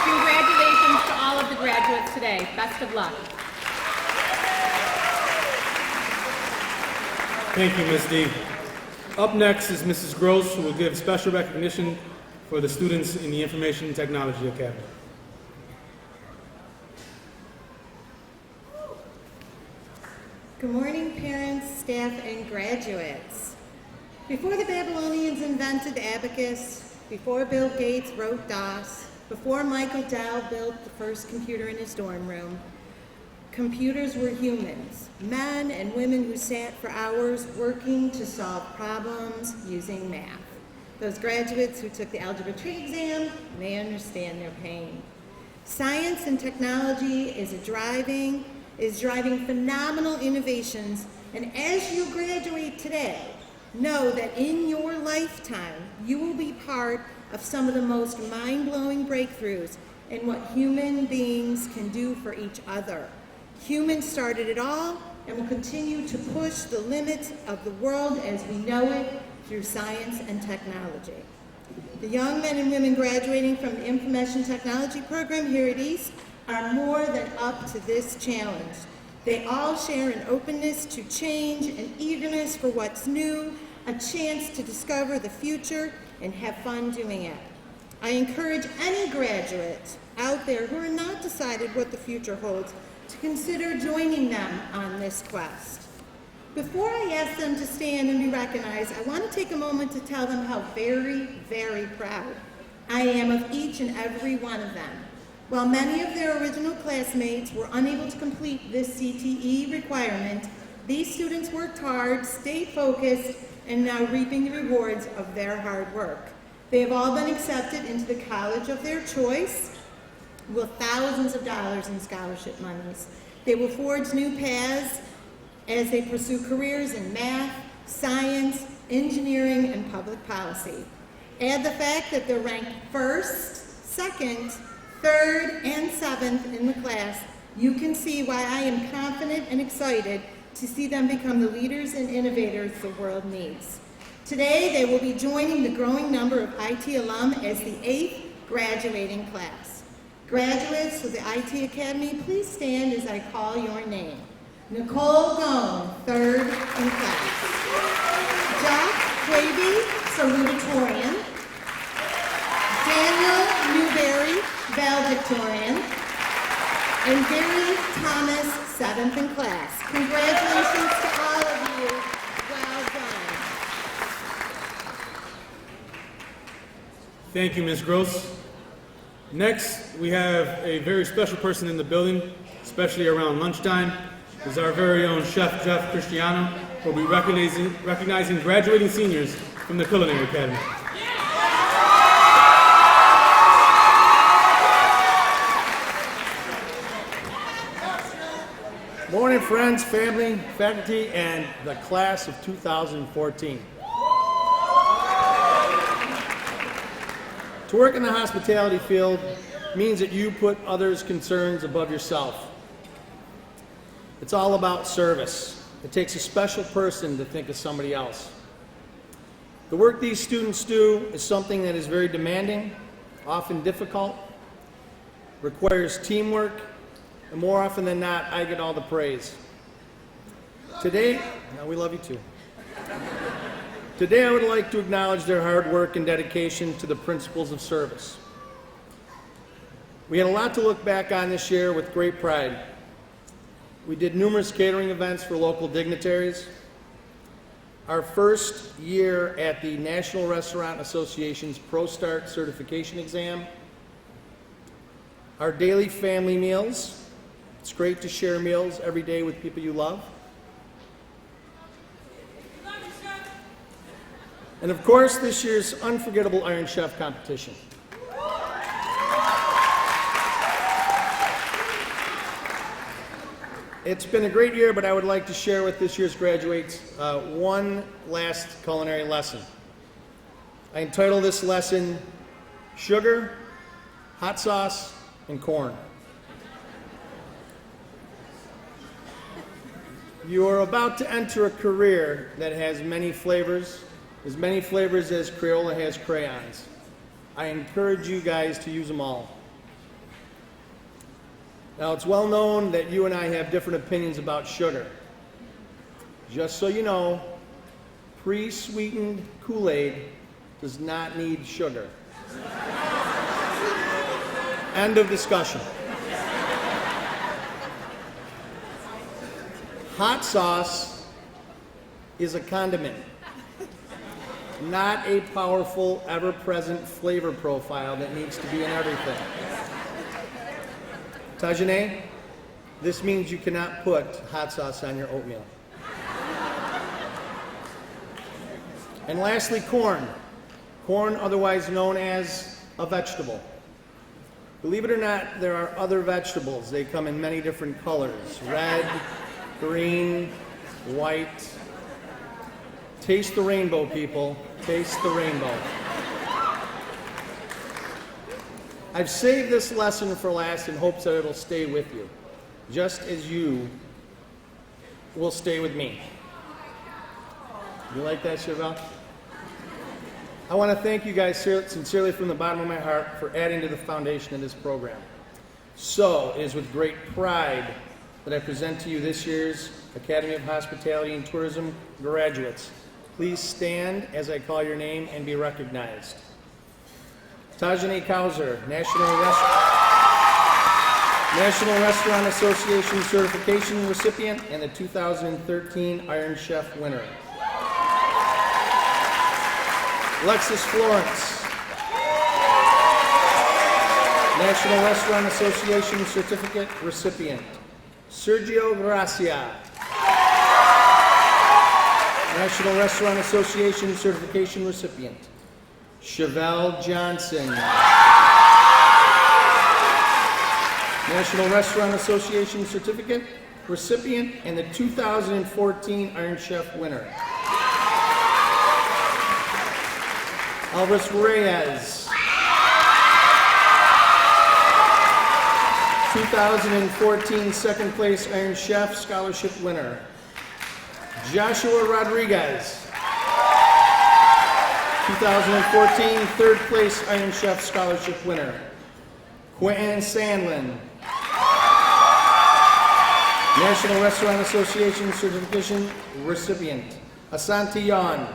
Congratulations to all of the graduates today. Best of luck. Thank you, Ms. D. Up next is Mrs. Gross, who will give special recognition for the students in the Information Technology Academy. Good morning, parents, staff, and graduates. Before the Babylonians invented the abacus, before Bill Gates wrote DOS, before Michael Dow built the first computer in his dorm room, computers were humans, men and women who sat for hours working to solve problems using math. Those graduates who took the algebra 3 exam may understand their pain. Science and technology is driving phenomenal innovations, and as you graduate today, know that in your lifetime, you will be part of some of the most mind-blowing breakthroughs in what human beings can do for each other. Humans started it all and will continue to push the limits of the world as we know it through science and technology. The young men and women graduating from the Information Technology program here at East are more than up to this challenge. They all share an openness to change, an eagerness for what's new, a chance to discover the future and have fun doing it. I encourage any graduates out there who are not decided what the future holds to consider joining them on this quest. Before I ask them to stand and be recognized, I want to take a moment to tell them how very, very proud I am of each and every one of them. While many of their original classmates were unable to complete this CTE requirement, these students worked hard, stayed focused, and now reaping the rewards of their hard work. They have all been accepted into the college of their choice with thousands of dollars in scholarship monies. They will forge new paths as they pursue careers in math, science, engineering, and public policy. Add the fact that they're ranked first, second, third, and seventh in the class, you can see why I am confident and excited to see them become the leaders and innovators the world needs. Today, they will be joining the growing number of IT alum as the 8th graduating class. Graduates of the IT Academy, please stand as I call your name. Nicole Gone, 3rd in class. Jack Clavey, salutatorian. Daniel Newberry, valedictorian. And Gary Thomas, 7th in class. Congratulations to all of you. Well done. Thank you, Ms. Gross. Next, we have a very special person in the building, especially around lunchtime. Is our very own Chef Jeff Cristiano, who will be recognizing graduating seniors from the Culinary Academy. Morning, friends, family, faculty, and the class of 2014. To work in the hospitality field means that you put others' concerns above yourself. It's all about service. It takes a special person to think of somebody else. The work these students do is something that is very demanding, often difficult, requires teamwork, and more often than not, I get all the praise. Today, we love you too. Today, I would like to acknowledge their hard work and dedication to the principles of service. We had a lot to look back on this year with great pride. We did numerous catering events for local dignitaries. Our first year at the National Restaurant Association's ProStart certification exam. Our daily family meals. It's great to share meals every day with people you love. And of course, this year's unforgettable Iron Chef competition. It's been a great year, but I would like to share with this year's graduates one last culinary lesson. I entitled this lesson, Sugar, Hot Sauce, and Corn. You are about to enter a career that has many flavors, as many flavors as Crayola has crayons. I encourage you guys to use them all. Now, it's well known that you and I have different opinions about sugar. Just so you know, pre-sweetened Kool-Aid does not need sugar. End of discussion. Hot sauce is a condiment. not a powerful, ever-present flavor profile that needs to be in everything. Tajane, this means you cannot put hot sauce on your oatmeal. And lastly, corn. Corn, otherwise known as a vegetable. Believe it or not, there are other vegetables. They come in many different colors: red, green, white. Taste the rainbow, people. Taste the rainbow. I've saved this lesson for last in hopes that it'll stay with you, just as you will stay with me. You like that, Chevelle? I want to thank you guys sincerely from the bottom of my heart for adding to the foundation of this program. So, it is with great pride that I present to you this year's Academy of Hospitality and Tourism graduates. Please stand as I call your name and be recognized. Tajane Kauser, National Restaurant Association certification recipient and the 2013 Iron Chef winner. Alexis Florence, National Restaurant Association certificate recipient. Sergio Gracia, National Restaurant Association certification recipient. Chevelle Johnson, National Restaurant Association certificate recipient and the 2014 Iron Chef winner. Alvis Reyes, 2014 second place Iron Chef scholarship winner. Joshua Rodriguez, 2014 third place Iron Chef scholarship winner. Quentin Sandlin, National Restaurant Association certification recipient. Asante Yan,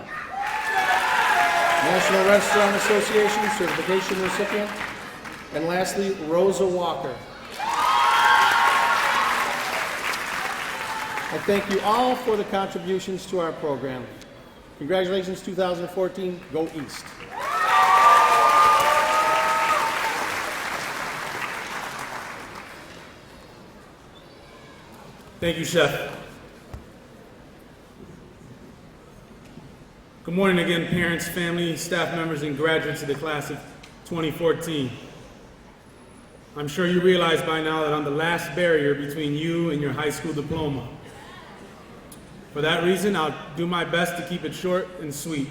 National Restaurant Association certification recipient. And lastly, Rosa Walker. I thank you all for the contributions to our program. Congratulations, 2014. Go East. Thank you, Chef. Good morning again, parents, family, staff members, and graduates of the class of 2014. I'm sure you realize by now that I'm the last barrier between you and your high school diploma. For that reason, I'll do my best to keep it short and sweet.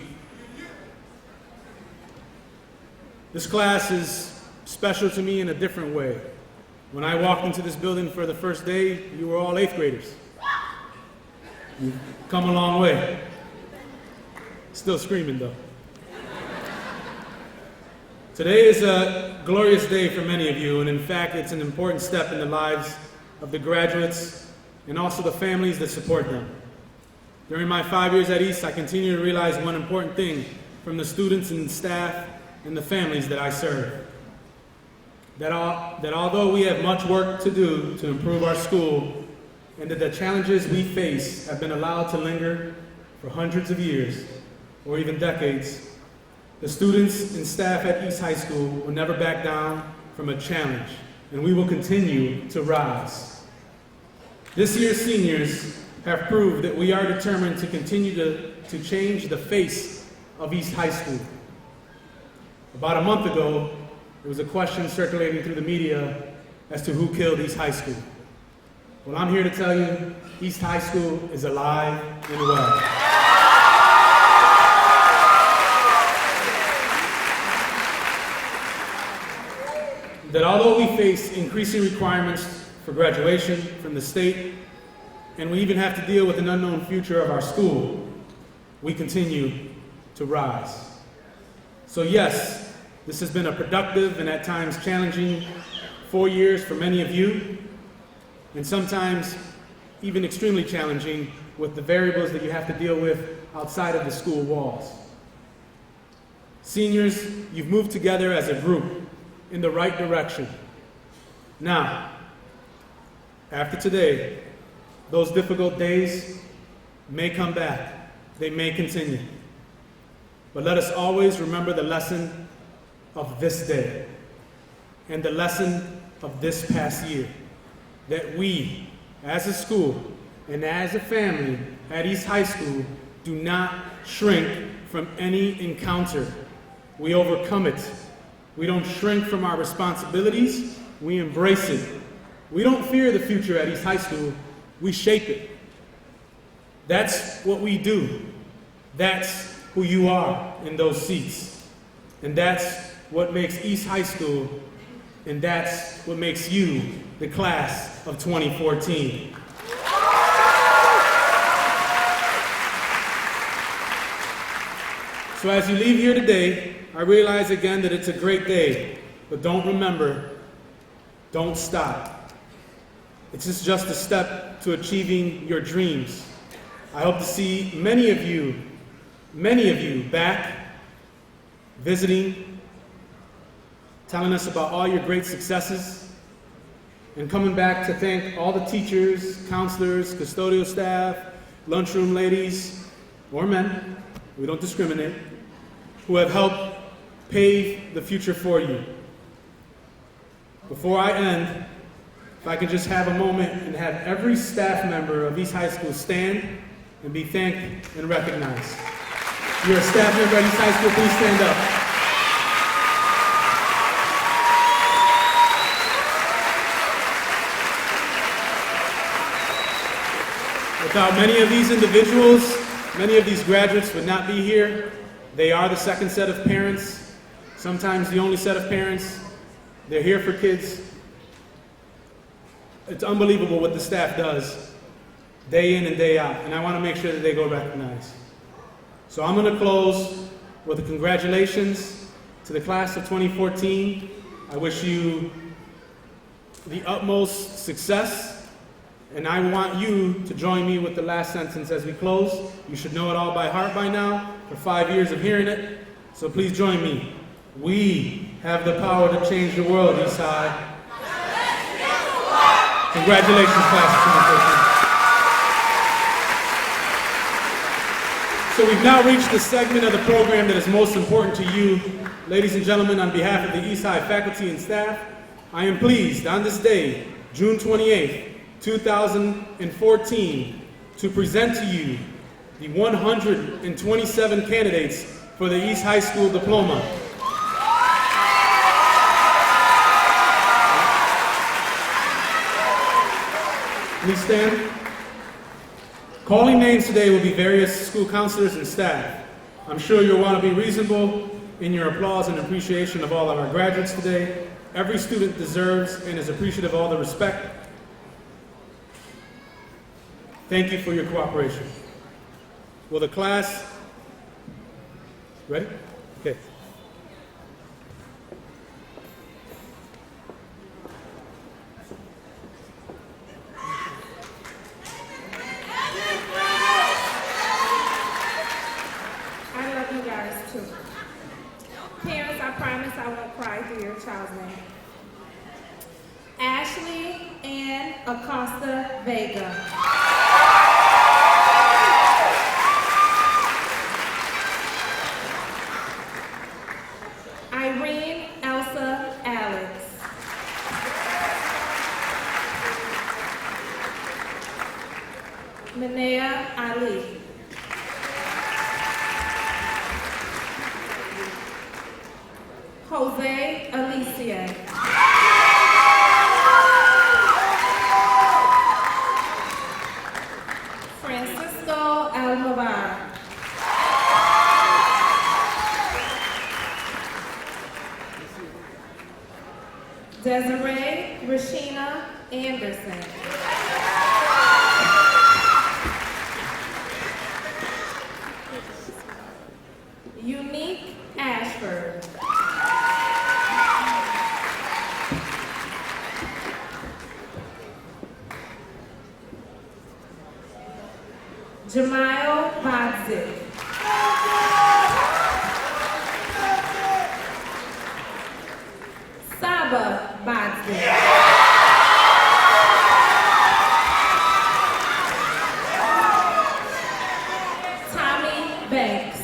This class is special to me in a different way. When I walked into this building for the first day, you were all 8th graders. You've come a long way. Still screaming though. Today is a glorious day for many of you, and in fact, it's an important step in the lives of the graduates and also the families that support them. During my 5 years at East, I continue to realize one important thing from the students and staff and the families that I serve. That although we have much work to do to improve our school, and that the challenges we face have been allowed to linger for hundreds of years, or even decades, the students and staff at East High School will never back down from a challenge, and we will continue to rise. This year's seniors have proved that we are determined to continue to change the face of East High School. About a month ago, there was a question circulating through the media as to who killed East High School. Well, I'm here to tell you, East High School is alive and well. That although we face increasing requirements for graduation from the state, and we even have to deal with an unknown future of our school, we continue to rise. So yes, this has been a productive and at times challenging 4 years for many of you, and sometimes even extremely challenging with the variables that you have to deal with outside of the school walls. Seniors, you've moved together as a group in the right direction. Now, after today, those difficult days may come back. They may continue. but let us always remember the lesson of this day and the lesson of this past year, that we, as a school and as a family at East High School, do not shrink from any encounter. We overcome it. We don't shrink from our responsibilities. We embrace it. We don't fear the future at East High School. We shape it. That's what we do. That's who you are in those seats. And that's what makes East High School, and that's what makes you the class of 2014. So as you leave here today, I realize again that it's a great day, but don't stop. It's just a step to achieving your dreams. I hope to see many of you back, visiting, telling us about all your great successes, and coming back to thank all the teachers, counselors, custodial staff, lunchroom ladies, or men, we don't discriminate, who have helped pave the future for you. Before I end, if I can just have a moment and have every staff member of East High School stand and be thanked and recognized. If you're a staff member at East High School, please stand up. Without many of these individuals, many of these graduates would not be here. They are the second set of parents, sometimes the only set of parents. They're here for kids. It's unbelievable what the staff does day in and day out, and I want to make sure that they go recognized. So I'm going to close with a congratulations to the class of 2014. I wish you the utmost success, and I want you to join me with the last sentence as we close. You should know it all by heart by now, for 5 years of hearing it, so please join me. We have the power to change the world, East High. Congratulations, class of 2014. So we've now reached the segment of the program that is most important to you. Ladies and gentlemen, on behalf of the East High faculty and staff, I am pleased on this day, June 28th, 2014, to present to you the 127 candidates for the East High School diploma. Please stand. Calling names today will be various school counselors and staff. I'm sure you'll want to be reasonable in your applause and appreciation of all of our graduates today. Every student deserves and is appreciative of all the respect. Thank you for your cooperation. Will the class, ready? Okay. I love you guys too. Parents, I promise I won't cry through your child's name. Ashley Ann Acosta Vega. Irene Elsa Alex. Manea Ali. Jose Alicia. Francisco Almovar. Desiree Rashina Anderson. Unique Ashford. Jamail Bodzik. Saba Bodzik. Tommy Banks.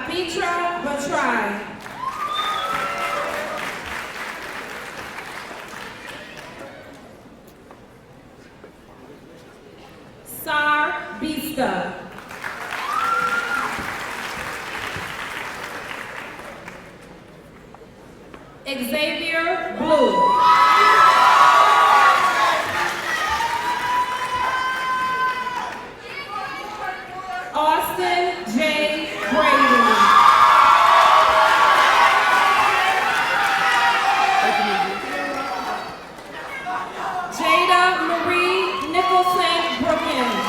Kapitra Batrai. Sar Bista. Xavier Blue. Austin J. Brady. Jada Marie Nicholson Brookins.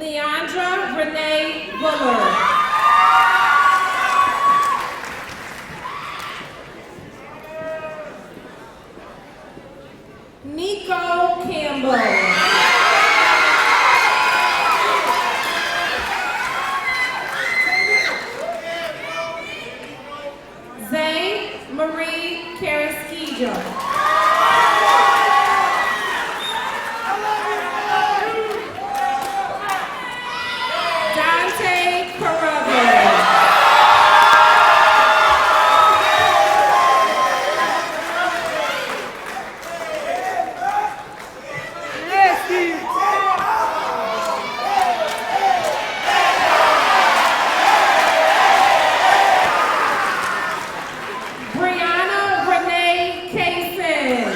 Leandra Renee Bullard. Nico Campbell. Zay Marie Carrasquillo. Dante Carruthers. Brianna Renee Kaysen.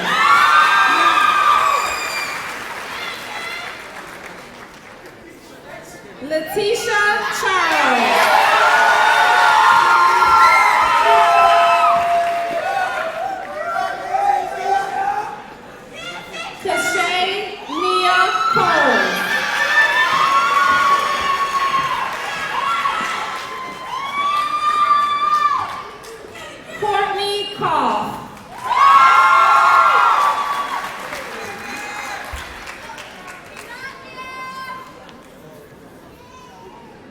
Letitia Charles. Kashay Nia Cole. Courtney Koff.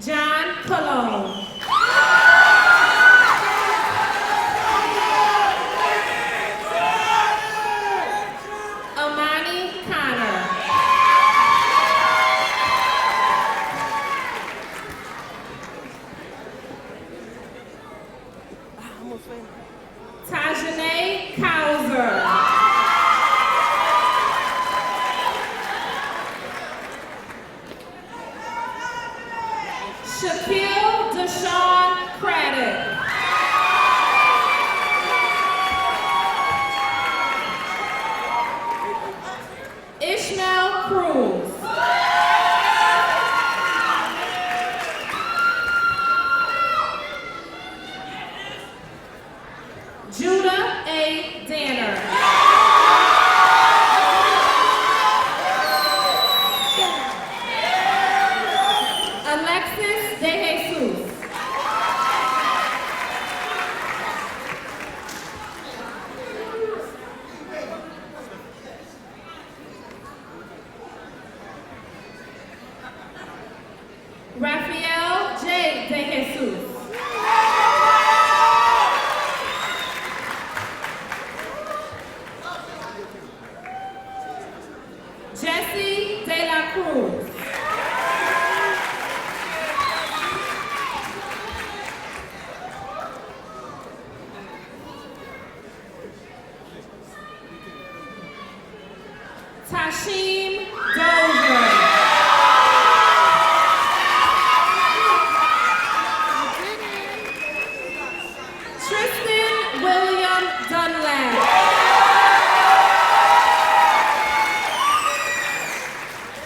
John Cologne. Amani Connor. Tajane Kauser. Shaquille Deshaun Craddock. Ishmael Cruz. Judah A. Danner. Alexis De Jesus. Rafael J. De Jesus. Jesse De La Cruz. Tashim Dover. Tristan William Dunlap.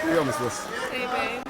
We almost lost. Hey, babe.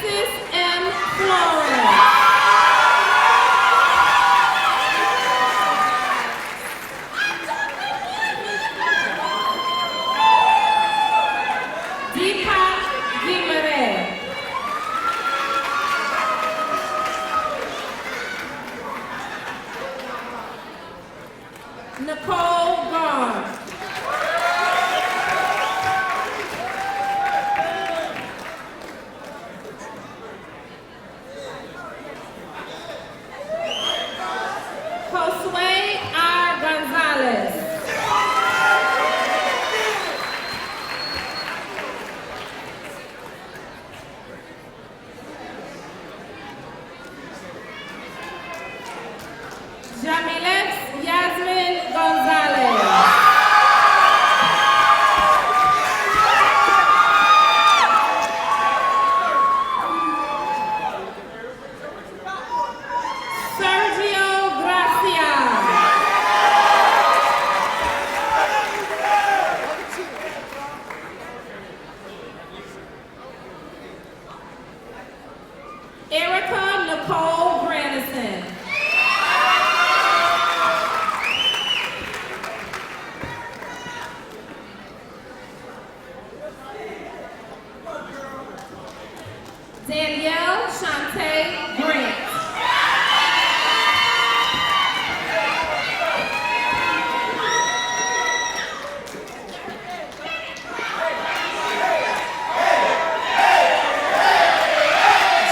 Alexis M. Florence. Deepak Gimare. Nicole Barnes. Josue R. Gonzalez. Jamilet Yasmin Gonzalez. Sergio Gracia. Erica Nicole Granison. Danielle Shante Grant.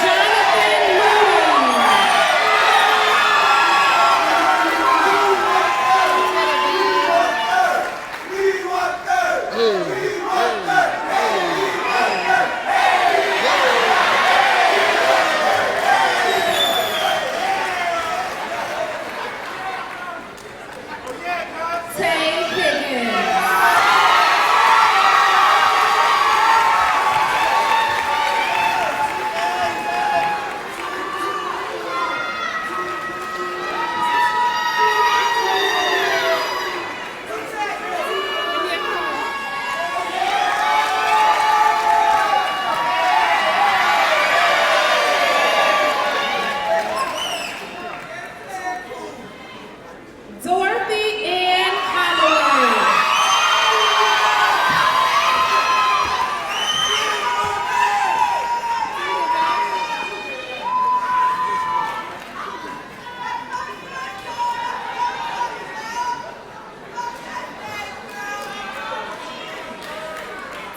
Jonathan Tay Higgins. Dorothy Ann Holloway.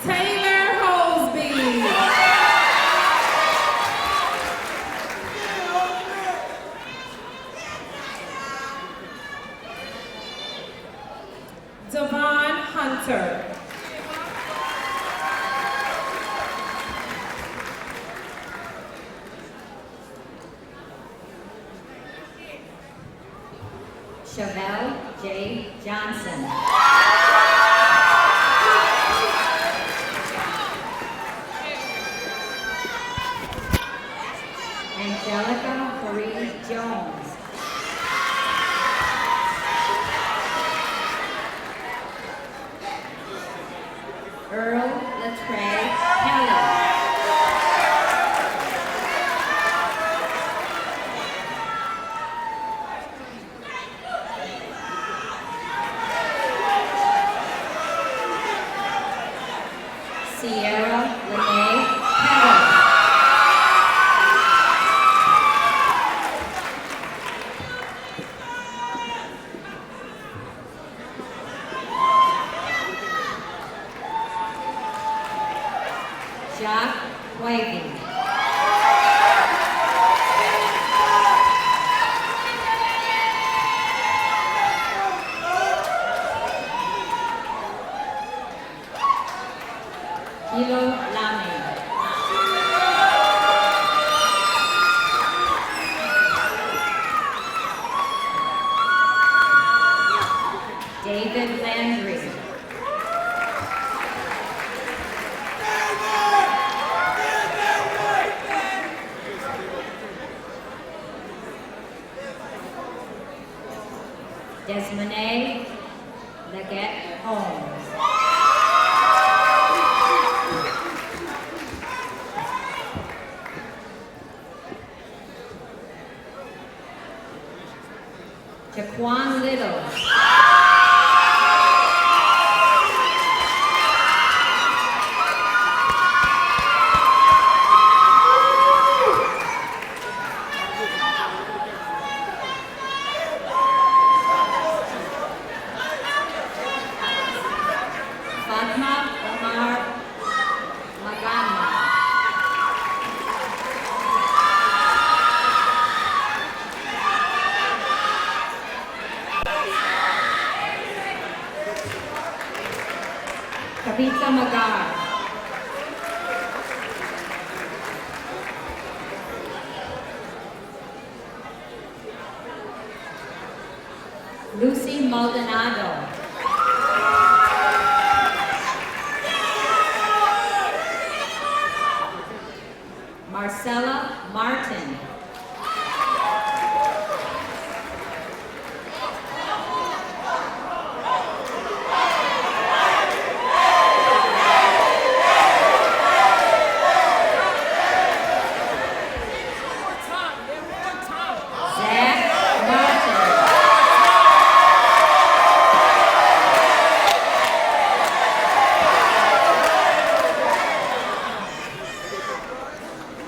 Taylor Holsby. Devon Hunter. Chevelle J. Johnson. Angelica Marie Jones. Earl Latrey Kelly. Sierra Lene Pettis. Jack Wavy. Kilo Lamy. David Landry. Desmonee Leggett Holmes. Jaquan Little. Fatma Omar Magana. Kavita Magar. Lucy Maldonado. Marcella Martin. Zach Martin.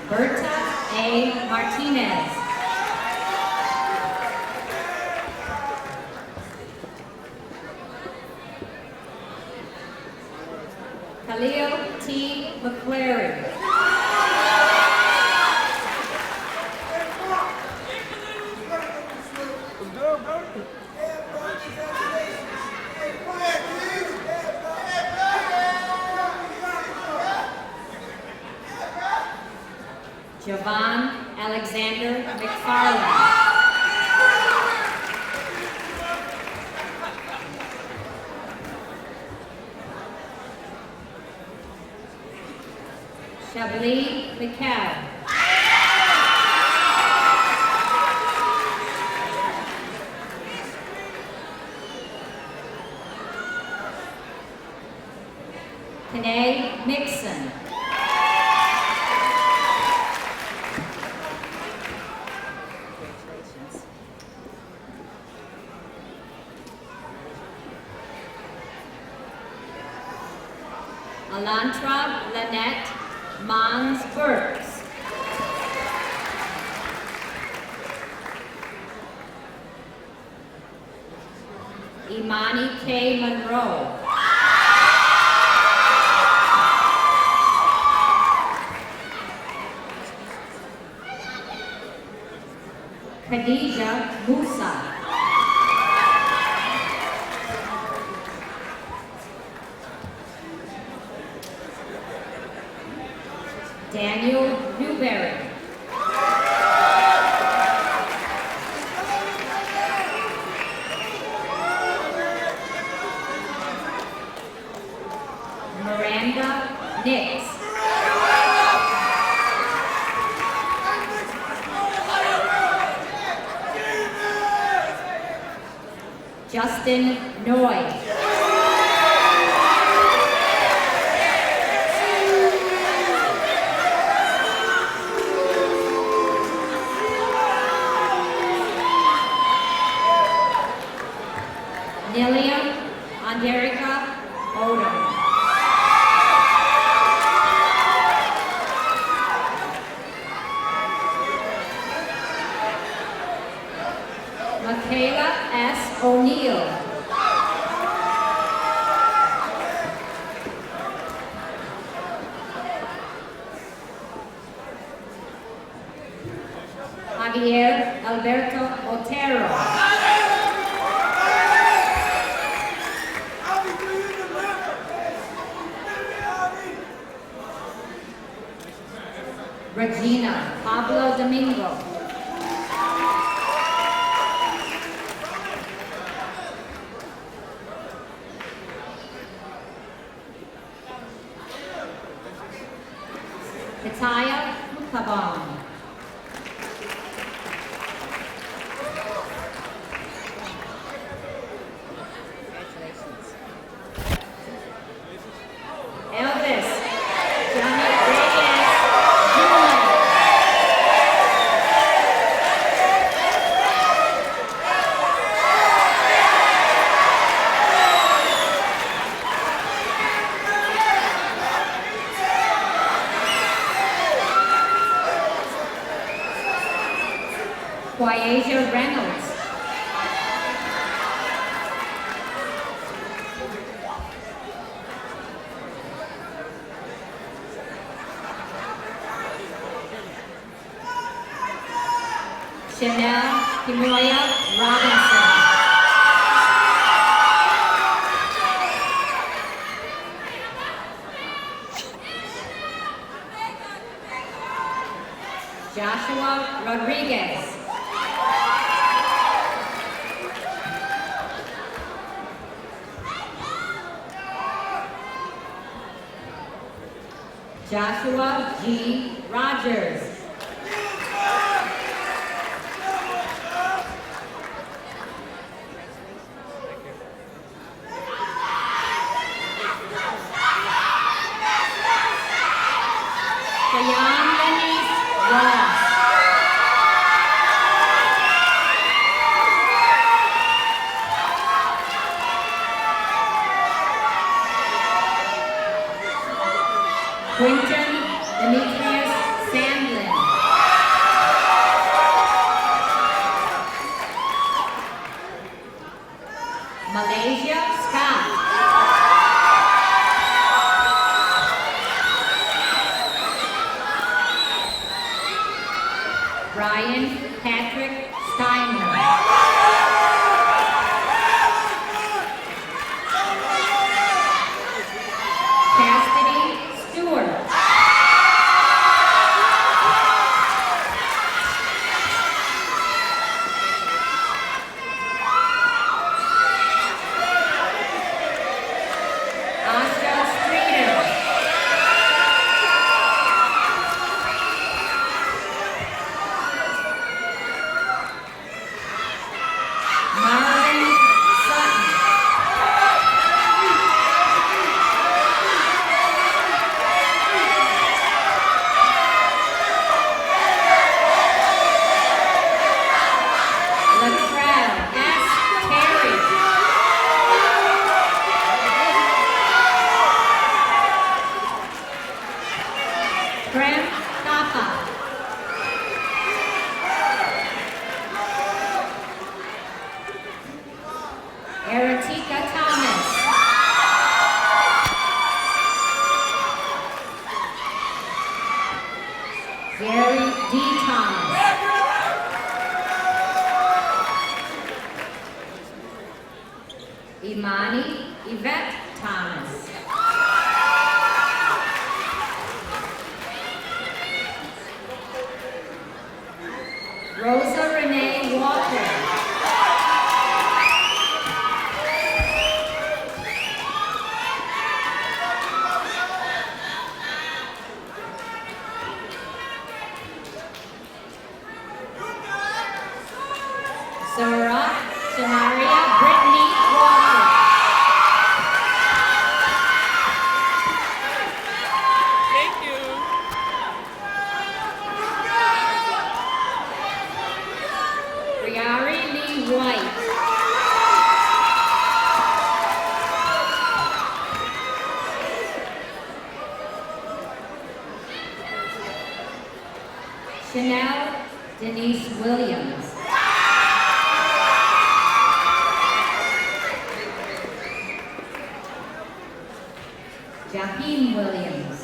Berta A. Martinez. Khalil T. McQuarrie. Javon Alexander McFarland. Chablis McCall. Kanae Mixon. Alantra Lynette Mons Burks. Imani K. Monroe. Khadija Musa. Daniel Newberry. Miranda Nix. Justin Noy. Nilium Anderica Odom. Michaela S. O'Neill. Javier Alberto Otero. Regina Pablo Domingo. Kataya Mukabon. Elvis Johnny Reyes Jr. Quasia Reynolds. Chanel Kimoya Robinson. Joshua Rodriguez. Joshua G. Rogers. Kayan Denise Ross. Quinton Demetrius Sandlin. Malaysia Scott. Brian Patrick Steiner. Cassidy Stewart. Asha Streeter. Marvin Sutton. Latrell S. Terry. Prem Thapa. Eritika Thomas. Gary D. Thomas. Imani Yvette Thomas. Rosa Renee Walker. Sarah Shanaria Brittany Walker. Thank you. Riari Lee White. Chanel Denise Williams. Jaheem Williams.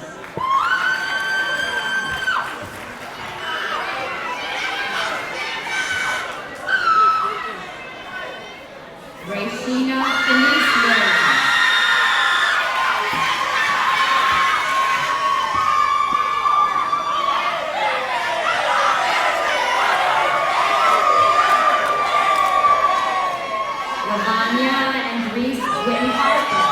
Rashina Denise Williams. Lavanya and Reese Wynn Harper.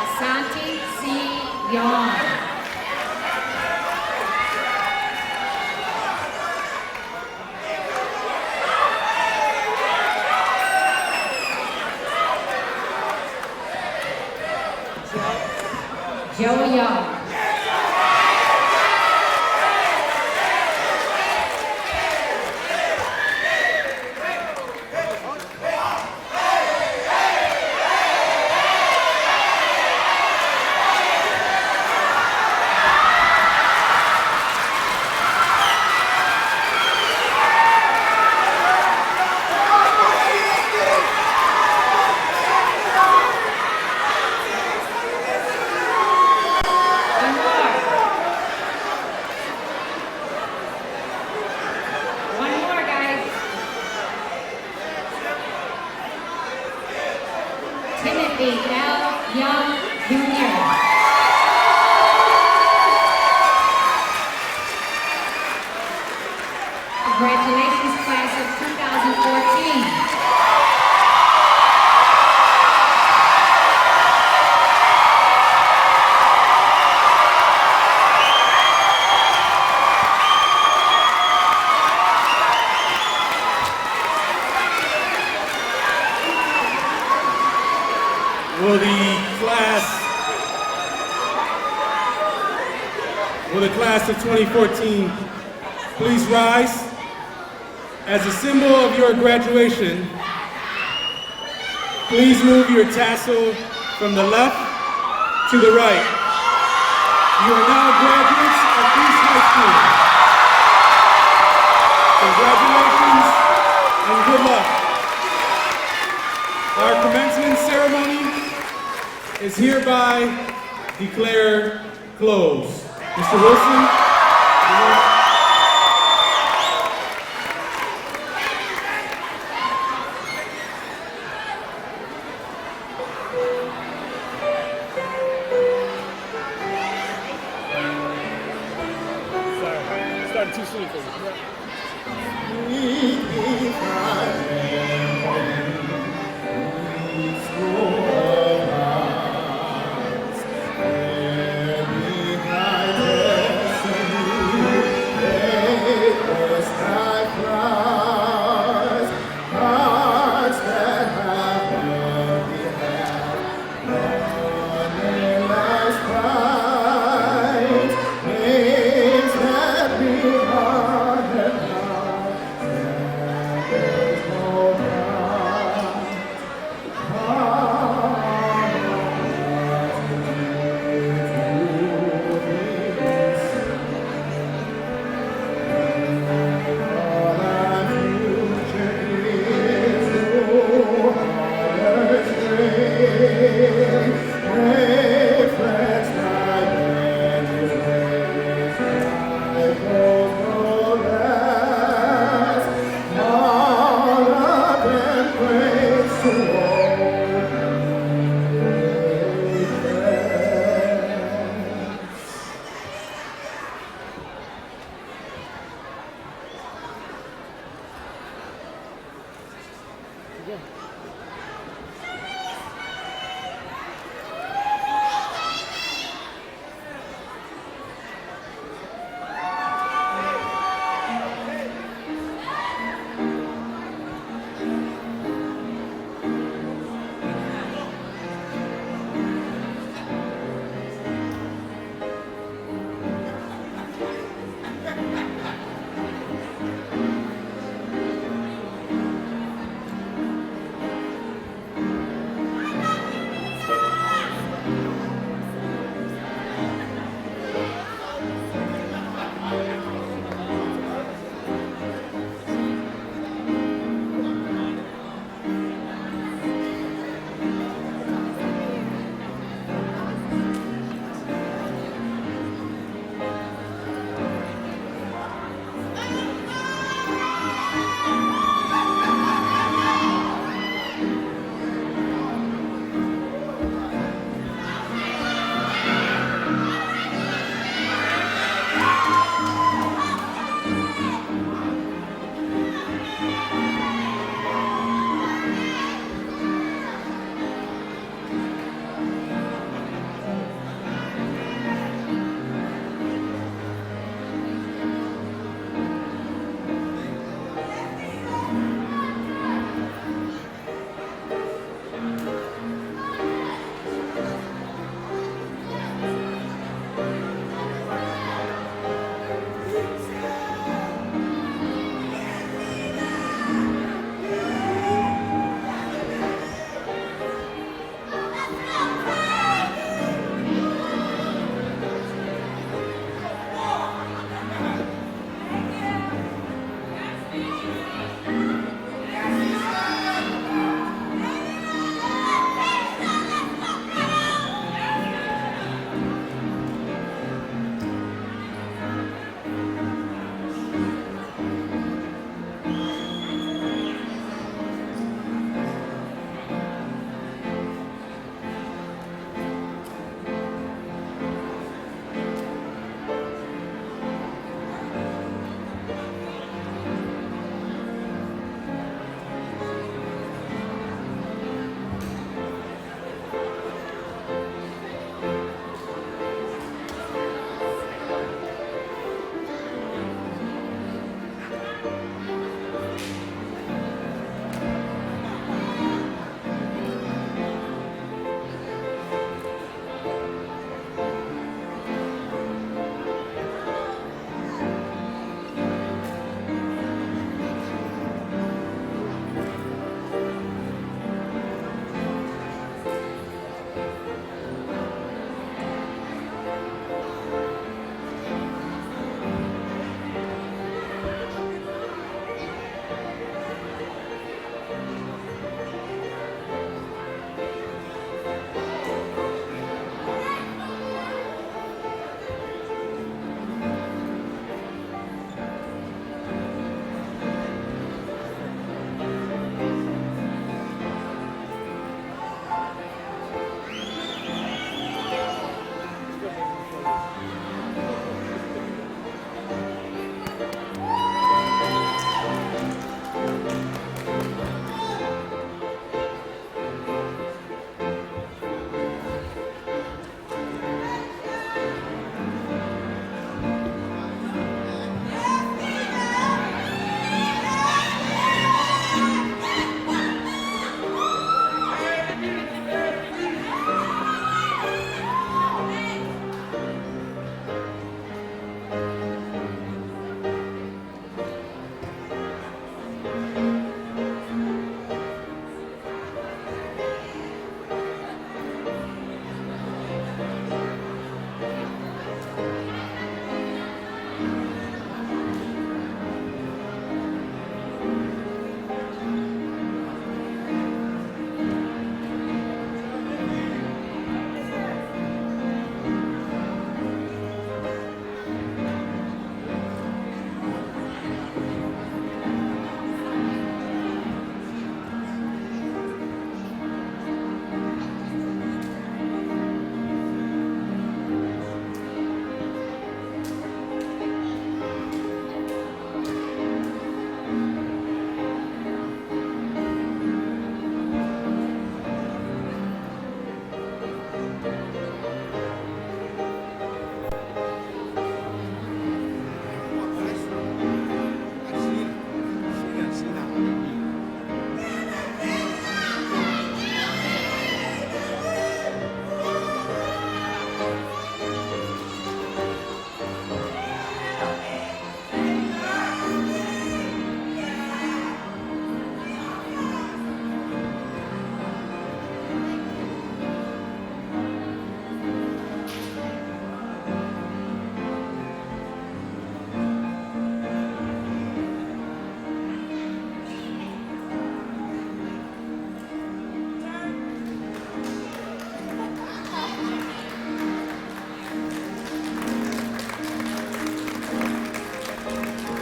Asante C. Young. Joe Young. Timothy L. Young, Jr. Congratulations, class of 2014. Will the class of 2014 please rise? As a symbol of your graduation, please move your tassel from the left to the right. You are now graduates of East High School. Congratulations and good luck. Our commencement ceremony is hereby declared closed. Mr. Wilson. Sorry, started too soon for you.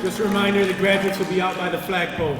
Just a reminder, the graduates will be out by the flagpole.